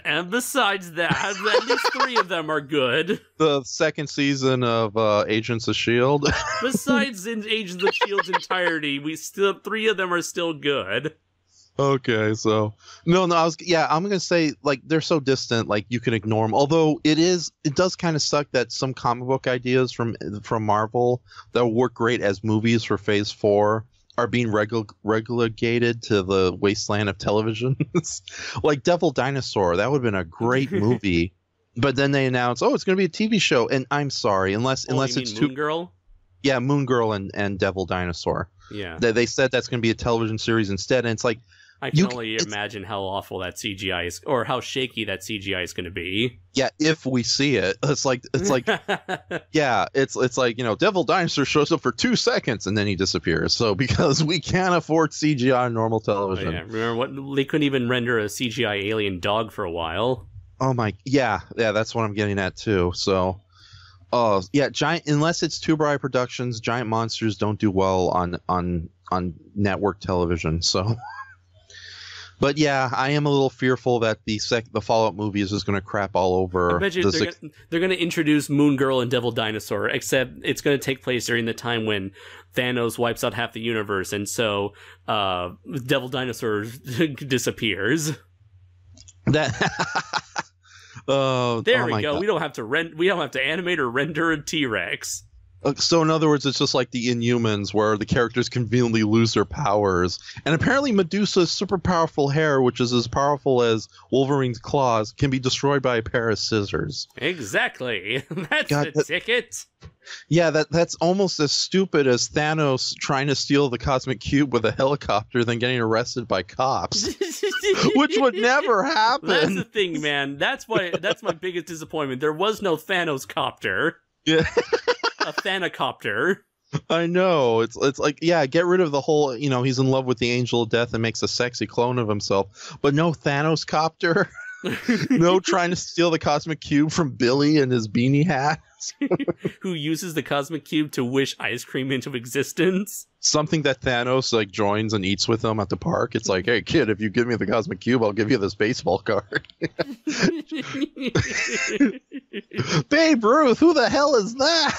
and besides that, at least 3 of them are good. The second season of Agents of Shield. Besides in Agents of Shield's entirety, 3 of them are still good. Okay, so no, I'm gonna say they're so distant, you can ignore them. Although it does kind of suck that some comic book ideas from Marvel that work great as movies for Phase 4 are being relegated to the wasteland of television. Like Devil Dinosaur, that would have been a great movie, but then they announced, it's gonna be a TV show, and I'm sorry, unless it's Moon Girl. Yeah, Moon Girl and Devil Dinosaur. Yeah, they said that's gonna be a television series instead, and it's like. I can only imagine how awful that CGI is, or how shaky that CGI is going to be. Yeah, if we see it, it's like, yeah, it's like Devil Dinosaur shows up for 2 seconds and then he disappears. So because we can't afford CGI on normal television. Oh, yeah. Remember what they couldn't even render a CGI alien dog for a while. Oh my, yeah, that's what I'm getting at too. So, yeah, unless it's Tuber Productions, giant monsters don't do well on network television. So. But yeah, I am a little fearful that the follow-up movie is just going to crap all over. I bet you they're going to introduce Moon Girl and Devil Dinosaur, except it's going to take place during the time when Thanos wipes out half the universe, and so Devil Dinosaur disappears. That. There we go. God. We don't have to animate or render a T-Rex. So in other words, it's just like the Inhumans, where the characters conveniently lose their powers. And apparently Medusa's super powerful hair, which is as powerful as Wolverine's claws, can be destroyed by a pair of scissors. Exactly. That's the ticket. Yeah, that's almost as stupid as Thanos trying to steal the cosmic cube with a helicopter than getting arrested by cops. Which would never happen. That's the thing, man. That's my biggest disappointment. There was no Thanos copter. Yeah. A Thanacopter. I know. It's like, yeah, get rid of the whole, he's in love with the Angel of Death and makes a sexy clone of himself. But no Thanos copter. No trying to steal the cosmic cube from Billy and his beanie hat. Who uses the cosmic cube to wish ice cream into existence. Something that Thanos joins and eats with them at the park. It's like, hey kid, if you give me the cosmic cube, I'll give you this baseball card. Babe Ruth, who the hell is that?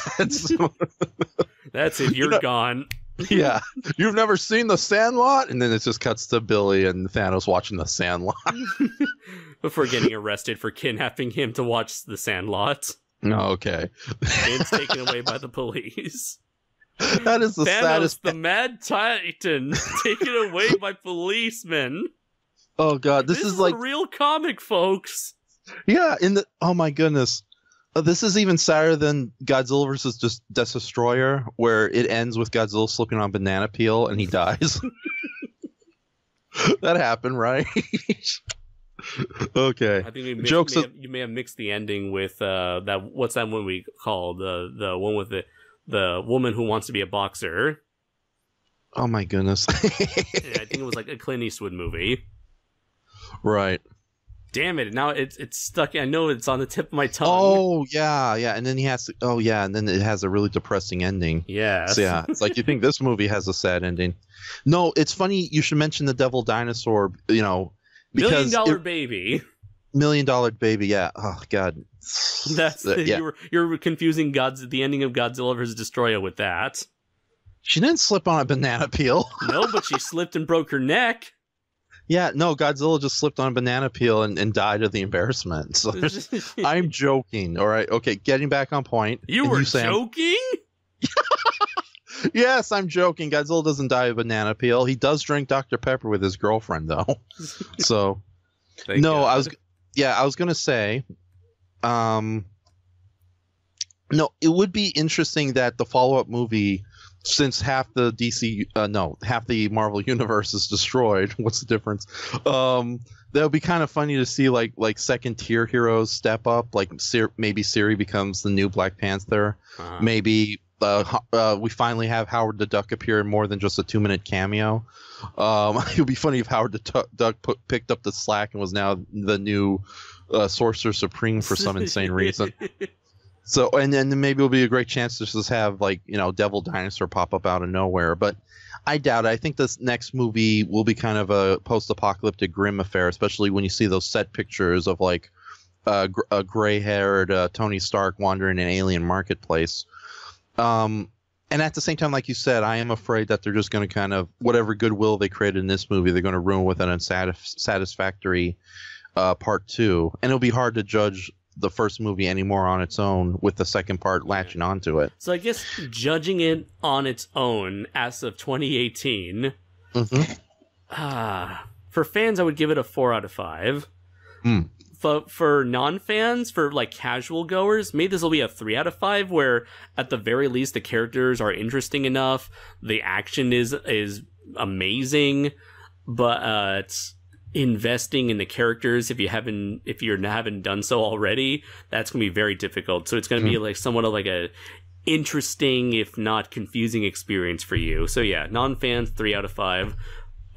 That's it, you're gone. Yeah. You've never seen The Sandlot? And then it just cuts to Billy and Thanos watching The Sandlot. Before getting arrested for kidnapping him to watch The Sandlot. Oh, okay. And taken away by the police. That is the Thanos, saddest. the Mad Titan, taken away by policemen. Oh god, this is like a real comic, folks. Yeah, oh my goodness. This is even sadder than Godzilla versus Destroyer, where it ends with Godzilla slipping on banana peel and he dies. That happened, right? Okay. I think you may have mixed the ending with that. What's that one we called? The one with the woman who wants to be a boxer. Oh my goodness. Yeah, I think it was like a Clint Eastwood movie. Right. Damn it! Now it's stuck. I know it's on the tip of my tongue. Oh yeah, and then he has to. Oh yeah, and then it has a really depressing ending. Yeah. So, yeah, it's like you think this movie has a sad ending. No, it's funny you should mention the Devil Dinosaur. Because $1 Million Baby. $1 Million Baby. Yeah. Oh god. That's you're confusing the ending of Godzilla vs. Destroyer with that. She didn't slip on a banana peel. No, but she slipped and broke her neck. Yeah, no, Godzilla just slipped on a banana peel and died of the embarrassment. So I'm joking. All right. Okay, getting back on point. You were joking? Yes, I'm joking. Godzilla doesn't die of banana peel. He does drink Dr. Pepper with his girlfriend, though. So, no, God. I was going to say, no, it would be interesting that the follow-up movie, since half the half the Marvel universe is destroyed. What's the difference? That would be kind of funny to see like second tier heroes step up. Like maybe Siri becomes the new Black Panther. Uh-huh. Maybe we finally have Howard the Duck appear in more than just a 2-minute cameo. It would be funny if Howard the Duck picked up the slack and was now the new Sorcerer Supreme for some insane reason. So, and then maybe it'll be a great chance to just have Devil Dinosaur pop up out of nowhere. But I doubt it. I think this next movie will be kind of a post-apocalyptic grim affair, especially when you see those set pictures of a gray-haired Tony Stark wandering an alien marketplace. And at the same time, like you said, I am afraid that they're just going to kind of whatever goodwill they created in this movie, they're going to ruin with an unsatisfactory part 2, and it'll be hard to judge the first movie anymore on its own with the second part latching onto it. So I guess judging it on its own as of 2018, for fans I would give it a 4 out of 5. For non-fans, for casual goers, maybe this will be a 3 out of 5, where at the very least the characters are interesting enough, the action is amazing, but investing in the characters, if you haven't done so already, that's gonna be very difficult. So it's gonna be somewhat of a interesting, if not confusing, experience for you. So yeah, non-fans 3 out of 5,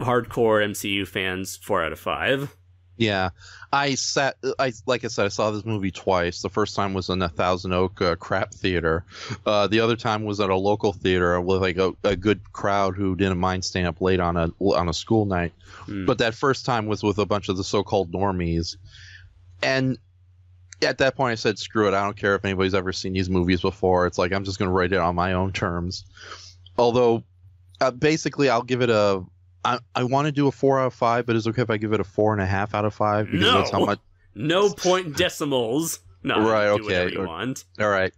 hardcore MCU fans 4 out of 5. Yeah, like I said, I saw this movie twice. The first time was in a Thousand Oak crap theater. The other time was at a local theater with a good crowd who didn't mind staying up late on a school night. But that first time was with a bunch of the so-called normies. And at that point I said, screw it. I don't care if anybody's ever seen these movies before. It's like I'm just going to rate it on my own terms. Although, basically, I'm I want to do a 4 out of 5, but it's okay if I give it a 4.5 out of 5 because No, that's how much. no point decimals. No, Right, do okay. whatever you want. All right.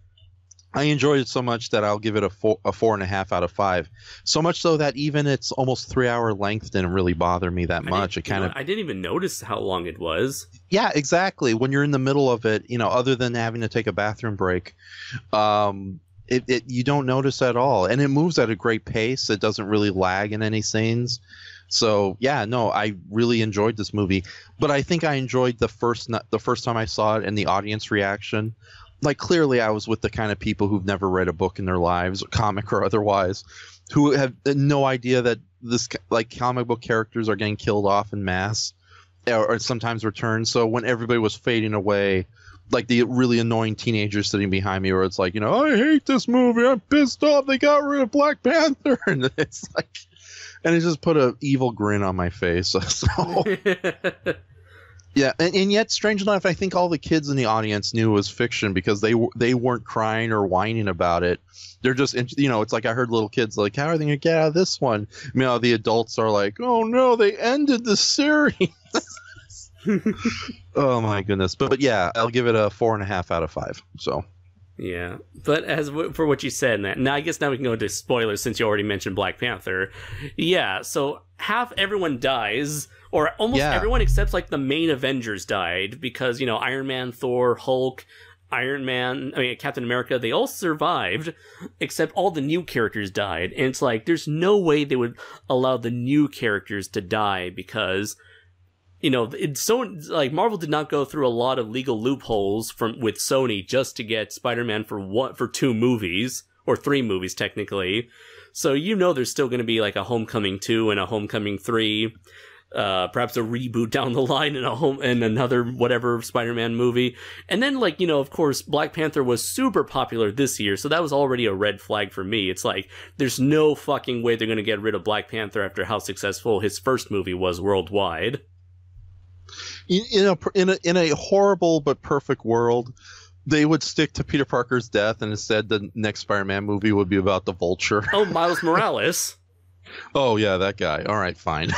I enjoyed it so much that I'll give it a 4.5 out of 5. So much so that even its almost 3-hour length didn't really bother me that much. It kind of I didn't even notice how long it was. Yeah, exactly. When you're in the middle of it, other than having to take a bathroom break, you don't notice at all, and it moves at a great pace. It doesn't really lag in any scenes. So yeah, no, I really enjoyed this movie, but I think I enjoyed the first time I saw it and the audience reaction. Like clearly, I was with the kind of people who've never read a book in their lives, comic or otherwise, who have no idea that this comic book characters are getting killed off in mass, or sometimes returned. So when everybody was fading away, like the really annoying teenagers sitting behind me, where it's like, I hate this movie. I'm pissed off. They got rid of Black Panther, and it's like, and it just put an evil grin on my face. So. Yeah, and yet, strange enough, I think all the kids in the audience knew it was fiction because they weren't crying or whining about it. They're just, it's like I heard little kids like, how are they going to get out of this one? The adults are like, oh no, they ended the series. Oh my goodness. But yeah, I'll give it a 4.5 out of 5. So. Yeah, but for what you said, now I guess now we can go into spoilers since you already mentioned Black Panther. Yeah, so half everyone dies, or almost everyone except like the main Avengers died because, Iron Man, Thor, Hulk, Captain America, they all survived, except all the new characters died. And it's like, there's no way they would allow the new characters to die because... it's so like Marvel did not go through a lot of legal loopholes with Sony just to get Spider-Man for 2 movies or 3 movies technically. So there's still going to be like a Homecoming 2 and a Homecoming 3, perhaps a reboot down the line and another whatever Spider-Man movie. And then of course Black Panther was super popular this year, so that was already a red flag for me. It's like there's no fucking way they're going to get rid of Black Panther after how successful his first movie was worldwide. In a horrible but perfect world, they would stick to Peter Parker's death, and instead the next Spider-Man movie would be about the Vulture. Oh, Miles Morales. Oh yeah, that guy. All right, fine.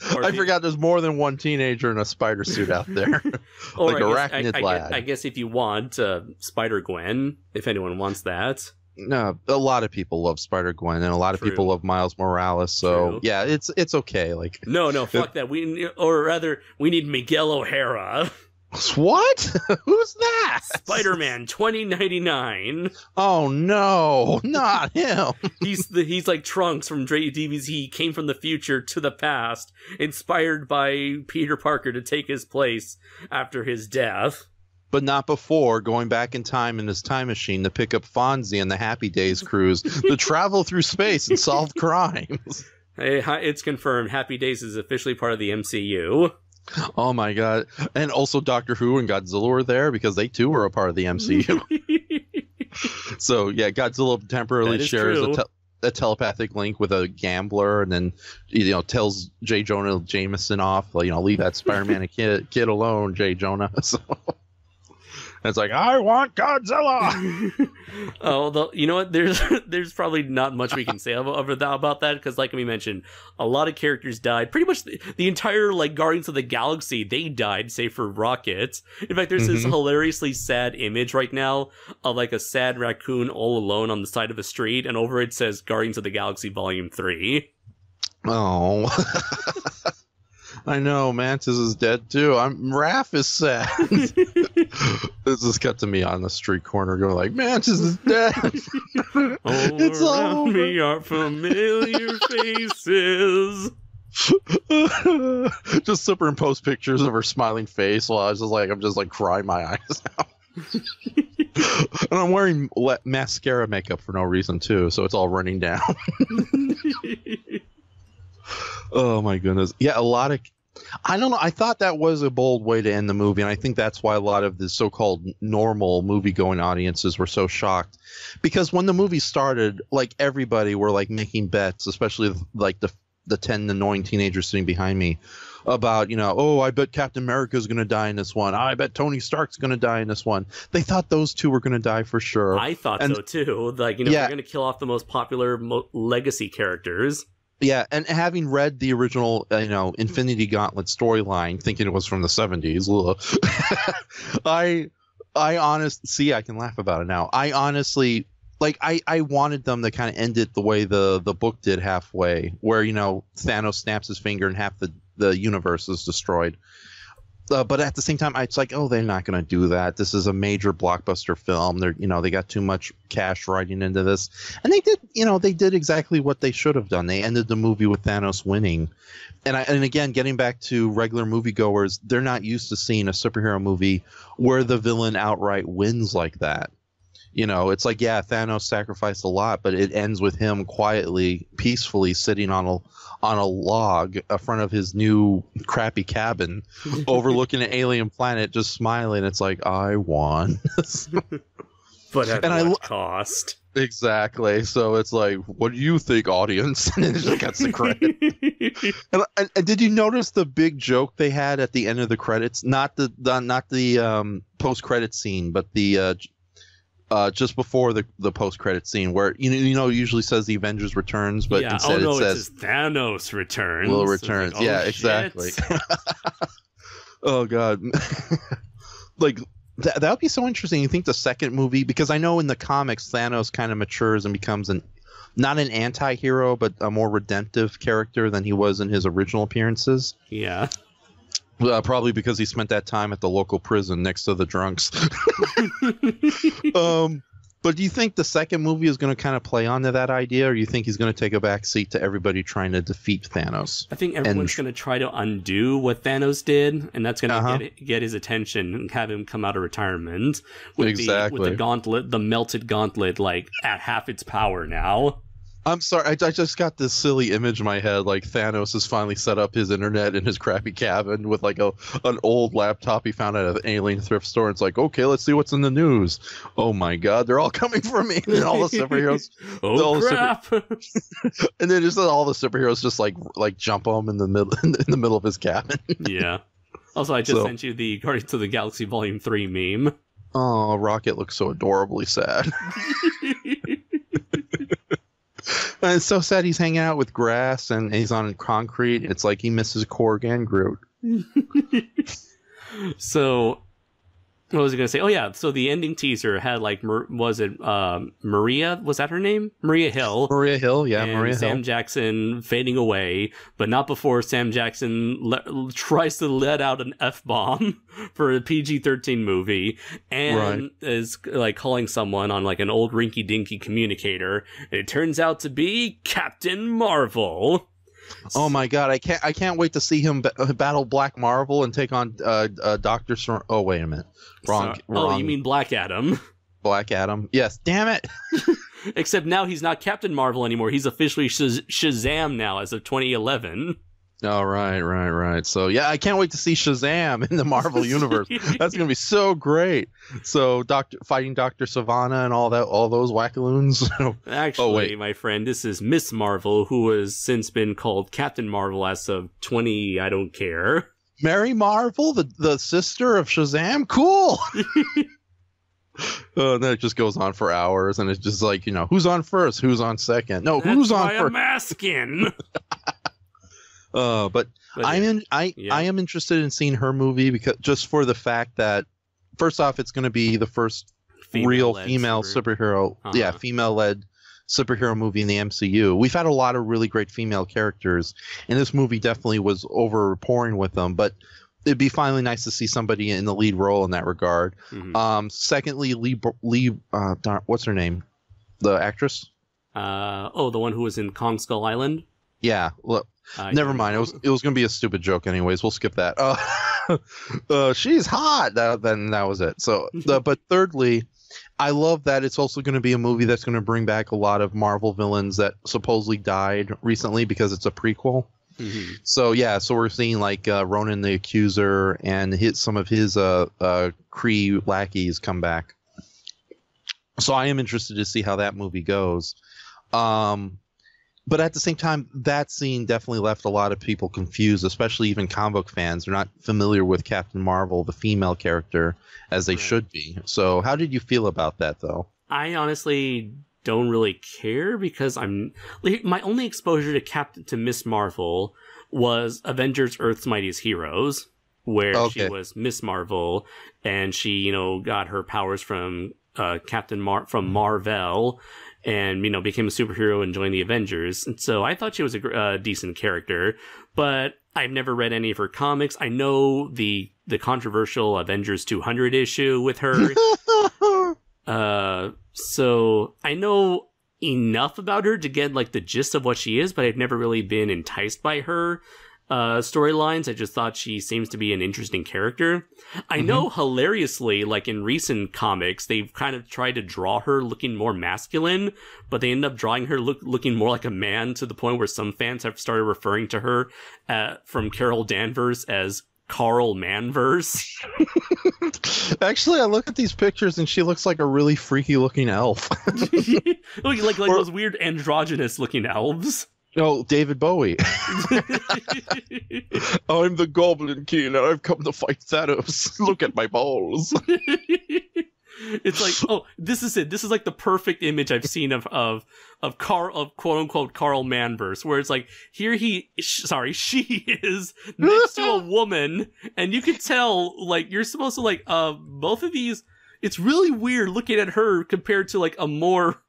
I forgot there's more than one teenager in a spider suit out there. Like Arachnid Lad. I guess if you want Spider-Gwen, if anyone wants that. No, a lot of people love Spider-Gwen, and a lot of people love Miles Morales. So yeah, it's okay. Like no, fuck that. We need Miguel O'Hara. What? Who's that? Spider-Man 2099. Oh no, not him. He's like Trunks from DBZ. He came from the future to the past, inspired by Peter Parker to take his place after his death. But not before going back in time in his time machine to pick up Fonzie and the Happy Days cruise to travel through space and solve crimes. Hey, it's confirmed. Happy Days is officially part of the MCU. Oh my god. And also Doctor Who and Godzilla were there because they too were a part of the MCU. So yeah, Godzilla temporarily shares a telepathic link with a gambler, and then tells J. Jonah Jameson off, leave that Spider-Man kid alone, J. Jonah. So it's like, I want Godzilla. You know what? There's probably not much we can say about that because, like we mentioned, a lot of characters died. Pretty much the entire Guardians of the Galaxy, they died, save for Rocket. In fact, there's this hilariously sad image right now of a sad raccoon all alone on the side of a street, and over it says Guardians of the Galaxy Volume 3. Oh. I know, Mantis is dead too. Raph is sad. This is cut to me on the street corner going like, Mantis is dead. It's all me are familiar faces. Just superimpose pictures of her smiling face while I'm just crying my eyes out. And I'm wearing mascara makeup for no reason too, so it's all running down. Oh my goodness. Yeah, I don't know. I thought that was a bold way to end the movie, and I think that's why a lot of the so-called normal movie-going audiences were so shocked. Because when the movie started, everybody were making bets, especially the 10 annoying teenagers sitting behind me, about, I bet Captain America's going to die in this one. I bet Tony Stark's going to die in this one. They thought those two were going to die for sure. I thought so too. They're going to kill off the most popular legacy characters. Yeah, and having read the original, Infinity Gauntlet storyline, thinking it was from the 70s, I can laugh about it now. I honestly, I wanted them to kind of end it the way the book did halfway, where, Thanos snaps his finger and half the universe is destroyed. But at the same time, it's like, oh, they're not going to do that. This is a major blockbuster film. They got too much cash riding into this, and they did exactly what they should have done. They ended the movie with Thanos winning, and again, getting back to regular moviegoers, they're not used to seeing a superhero movie where the villain outright wins like that. It's like, yeah, Thanos sacrificed a lot, but it ends with him quietly, peacefully sitting on a log in front of his new crappy cabin, overlooking an alien planet, just smiling. It's like, I won. But at what cost? Exactly. So it's like, what do you think, audience? And it just gets the credit. and did you notice the big joke they had at the end of the credits? Not the post-credit scene, but the just before the post-credit scene, where usually says the Avengers returns, but instead it says Thanos returns. Will returns. Like, yeah, exactly. Oh god. That would be so interesting. You think the second movie, because I know in the comics Thanos kind of matures and becomes not an anti-hero, but a more redemptive character than he was in his original appearances. Yeah. Probably because he spent that time at the local prison next to the drunks. But do you think the second movie is going to kind of play onto that idea, or you think he's going to take a back seat to everybody trying to defeat Thanos? I think everyone's going to try to undo what Thanos did, and that's going to get his attention and have him come out of retirement with the gauntlet, the melted gauntlet, at half its power now. I'm sorry, I just got this silly image in my head, like Thanos has finally set up his internet in his crappy cabin with an old laptop he found at an alien thrift store. It's like, okay, let's see what's in the news. Oh my god, they're all coming for me. And all the superheroes. Crap! And then just all the superheroes just like jump him in the middle of his cabin. Yeah. Also, I just sent you the Guardians of the Galaxy Volume 3 meme. Oh, Rocket looks so adorably sad. And it's so sad he's hanging out with grass and he's on concrete. It's like he misses Korg and Groot. So, what was I going to say? Oh, yeah. So the ending teaser had was it Maria? Was that her name? Maria Hill. Maria Hill, yeah. And Maria Sam Hill. Jackson fading away, but not before Sam Jackson tries to let out an F-bomb for a PG-13 movie and is calling someone on an old rinky-dinky communicator. And it turns out to be Captain Marvel. Oh my god, I can't wait to see him battle Black Marvel and take on Dr. Oh, wait a minute. Wrong. Oh, you mean Black Adam. Black Adam. Yes, damn it. Except now he's not Captain Marvel anymore. He's officially Shazam now as of 2011. Oh, right. So, yeah, I can't wait to see Shazam in the Marvel universe. That's going to be so great. So, fighting Dr. Savannah and all those wackaloons. Actually, my friend, this is Miss Marvel, who has since been called Captain Marvel as of 20, I don't care. Mary Marvel, the sister of Shazam? Cool! And then it just goes on for hours, and it's just like, who's on first? Who's on second? No, that's who's on why first? I'm asking! But I am interested in seeing her movie because just for the fact that first off, it's going to be the first real female superhero, female-led superhero movie in the MCU. We've had a lot of really great female characters, and this movie definitely was overpouring with them. But it'd be finally nice to see somebody in the lead role in that regard. Mm-hmm. Secondly, what's her name? The actress? The one who was in Kong Skull Island. Yeah, look, never mind. It was going to be a stupid joke, anyways. We'll skip that. She's hot. Then that was it. So, but thirdly, I love that it's also going to be a movie that's going to bring back a lot of Marvel villains that supposedly died recently because it's a prequel. Mm-hmm. So so we're seeing Ronan the Accuser and some of his Kree lackeys come back. So I am interested to see how that movie goes. But at the same time, that scene definitely left a lot of people confused, especially even comic book fans. They're not familiar with Captain Marvel, the female character, as they should be. So how did you feel about that, though? I honestly don't really care because my only exposure to Miss Marvel was Avengers Earth's Mightiest Heroes, where she was Miss Marvel, and she, you know, got her powers from from Marvel, and, you know, became a superhero and joined the Avengers. And so I thought she was a decent character, but I've never read any of her comics. I know the controversial Avengers 200 issue with her. So I know enough about her to get, like, the gist of what she is, but I've never really been enticed by her storylines. I just thought she seems to be an interesting character. I know, hilariously, like in recent comics, they've kind of tried to draw her looking more masculine, but they end up drawing her looking more like a man, to the point where some fans have started referring to her from Carol Danvers as Carl Manverse. Actually, I look at these pictures and she looks like a really freaky looking elf. like those weird androgynous looking elves. Oh, David Bowie. I'm the Goblin King and I've come to fight Thanos. Look at my balls. It's like, oh, this is it. This is like the perfect image I've seen of quote unquote Carl Manverse, where it's like, here she is next to a woman, and you can tell, like, you're supposed to, like, both of these, it's really weird looking at her compared to, like, a more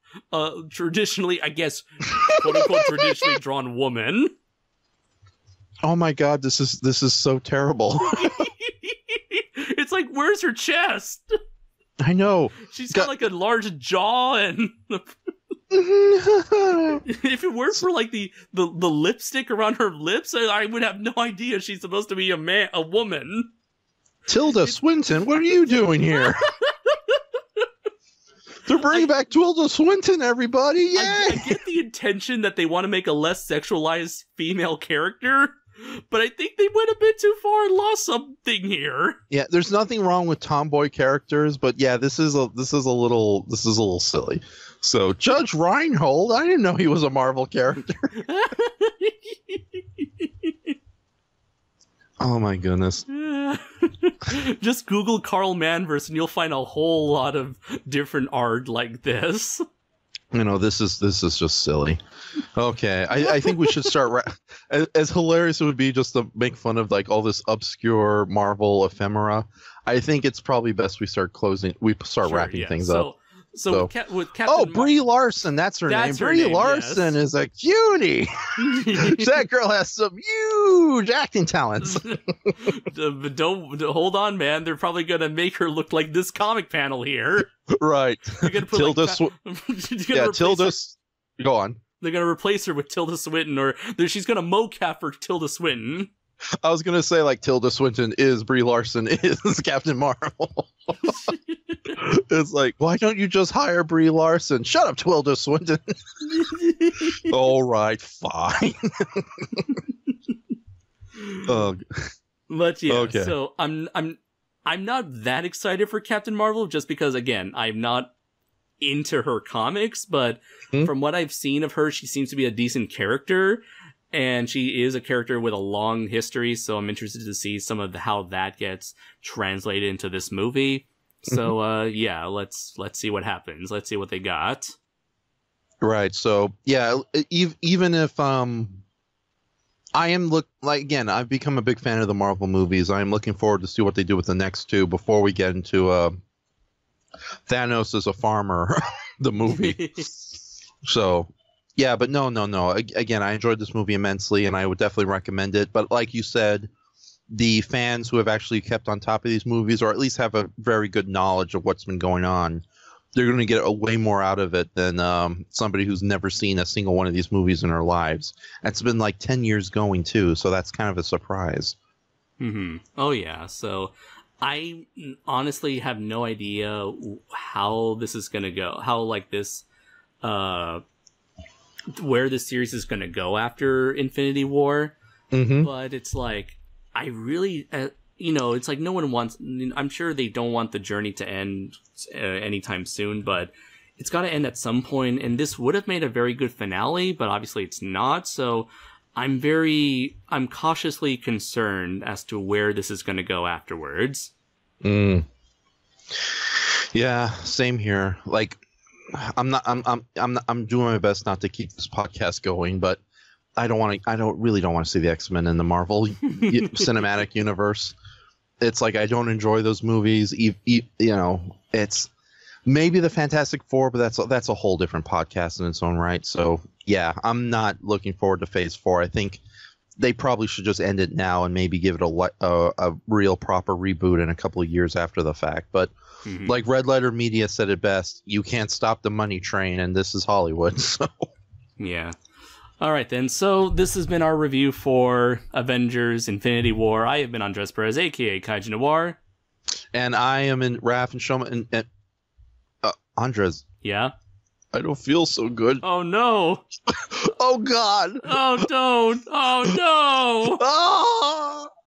traditionally, I guess, quote unquote traditionally drawn woman. Oh my god, this is so terrible. It's like, where's her chest? I know. She's got like a large jaw, and if it weren't for like the lipstick around her lips, I would have no idea she's supposed to be a woman. Tilda Swinton, what are you doing here? They're bringing back Tilda Swinton, everybody! Yay! I get the intention that they want to make a less sexualized female character, but I think they went a bit too far and lost something here. Yeah, there's nothing wrong with tomboy characters, but yeah, this is a little silly. So Judge Reinhold, I didn't know he was a Marvel character. Oh my goodness. Just Google Carl Manverse and you'll find a whole lot of different art like this. You know, this is just silly. Okay, I think we should start. As hilarious it would be just to make fun of like all this obscure Marvel ephemera, I think it's probably best we start wrapping things up. So with Captain oh, Brie Larson, that's her name. Brie Larson is a cutie. That girl has some huge acting talents. But don't hold on, man. They're probably gonna make her look like this comic panel here. Right. They're gonna put Tilda. Tilda. Go on. They're gonna replace her with Tilda Swinton, or she's gonna mocap for Tilda Swinton. I was gonna say like Tilda Swinton is Brie Larson is Captain Marvel. It's like, why don't you just hire Brie Larson? Shut up, Tilda Swinton. All right, fine. But yeah, okay. So I'm not that excited for Captain Marvel, just because, again, I'm not into her comics, but from what I've seen of her, she seems to be a decent character. And she is a character with a long history, so I'm interested to see some of how that gets translated into this movie. So, yeah, let's see what happens. Let's see what they got. Right. So, yeah, even if I am again, I've become a big fan of the Marvel movies. I am looking forward to see what they do with the next two before we get into Thanos as a farmer, the movie. So. Yeah, but no. Again, I enjoyed this movie immensely, and I would definitely recommend it. But like you said, the fans who have actually kept on top of these movies, or at least have a very good knowledge of what's been going on, they're going to get way more out of it than somebody who's never seen a single one of these movies in their lives. It's been like 10 years going, too, so that's kind of a surprise. Oh, yeah. So I honestly have no idea how this is going to go. How, like, this... where the series is going to go after Infinity War. But it's like, I really, it's like no one wants, I'm sure they don't want the journey to end anytime soon, but it's got to end at some point, and this would have made a very good finale, but obviously it's not, so I'm cautiously concerned as to where this is going to go afterwards. Yeah, same here. Like, I'm doing my best not to keep this podcast going, but I really don't want to see the X-Men in the Marvel cinematic universe. It's like I don't enjoy those movies. It's maybe the Fantastic Four, but that's a whole different podcast in its own right. So yeah, I'm not looking forward to Phase 4. I think they probably should just end it now and maybe give it a real proper reboot in a couple of years after the fact. But like Red Letter Media said it best, you can't stop the money train, and this is Hollywood. So yeah. All right, then. So this has been our review for Avengers Infinity War. I have been Andres Perez, a.k.a. Kaiju Noir. And I am in Raph and Shoma and Andres. Yeah? I don't feel so good. Oh, no. Oh, God. Oh, don't. Oh, no. Ah!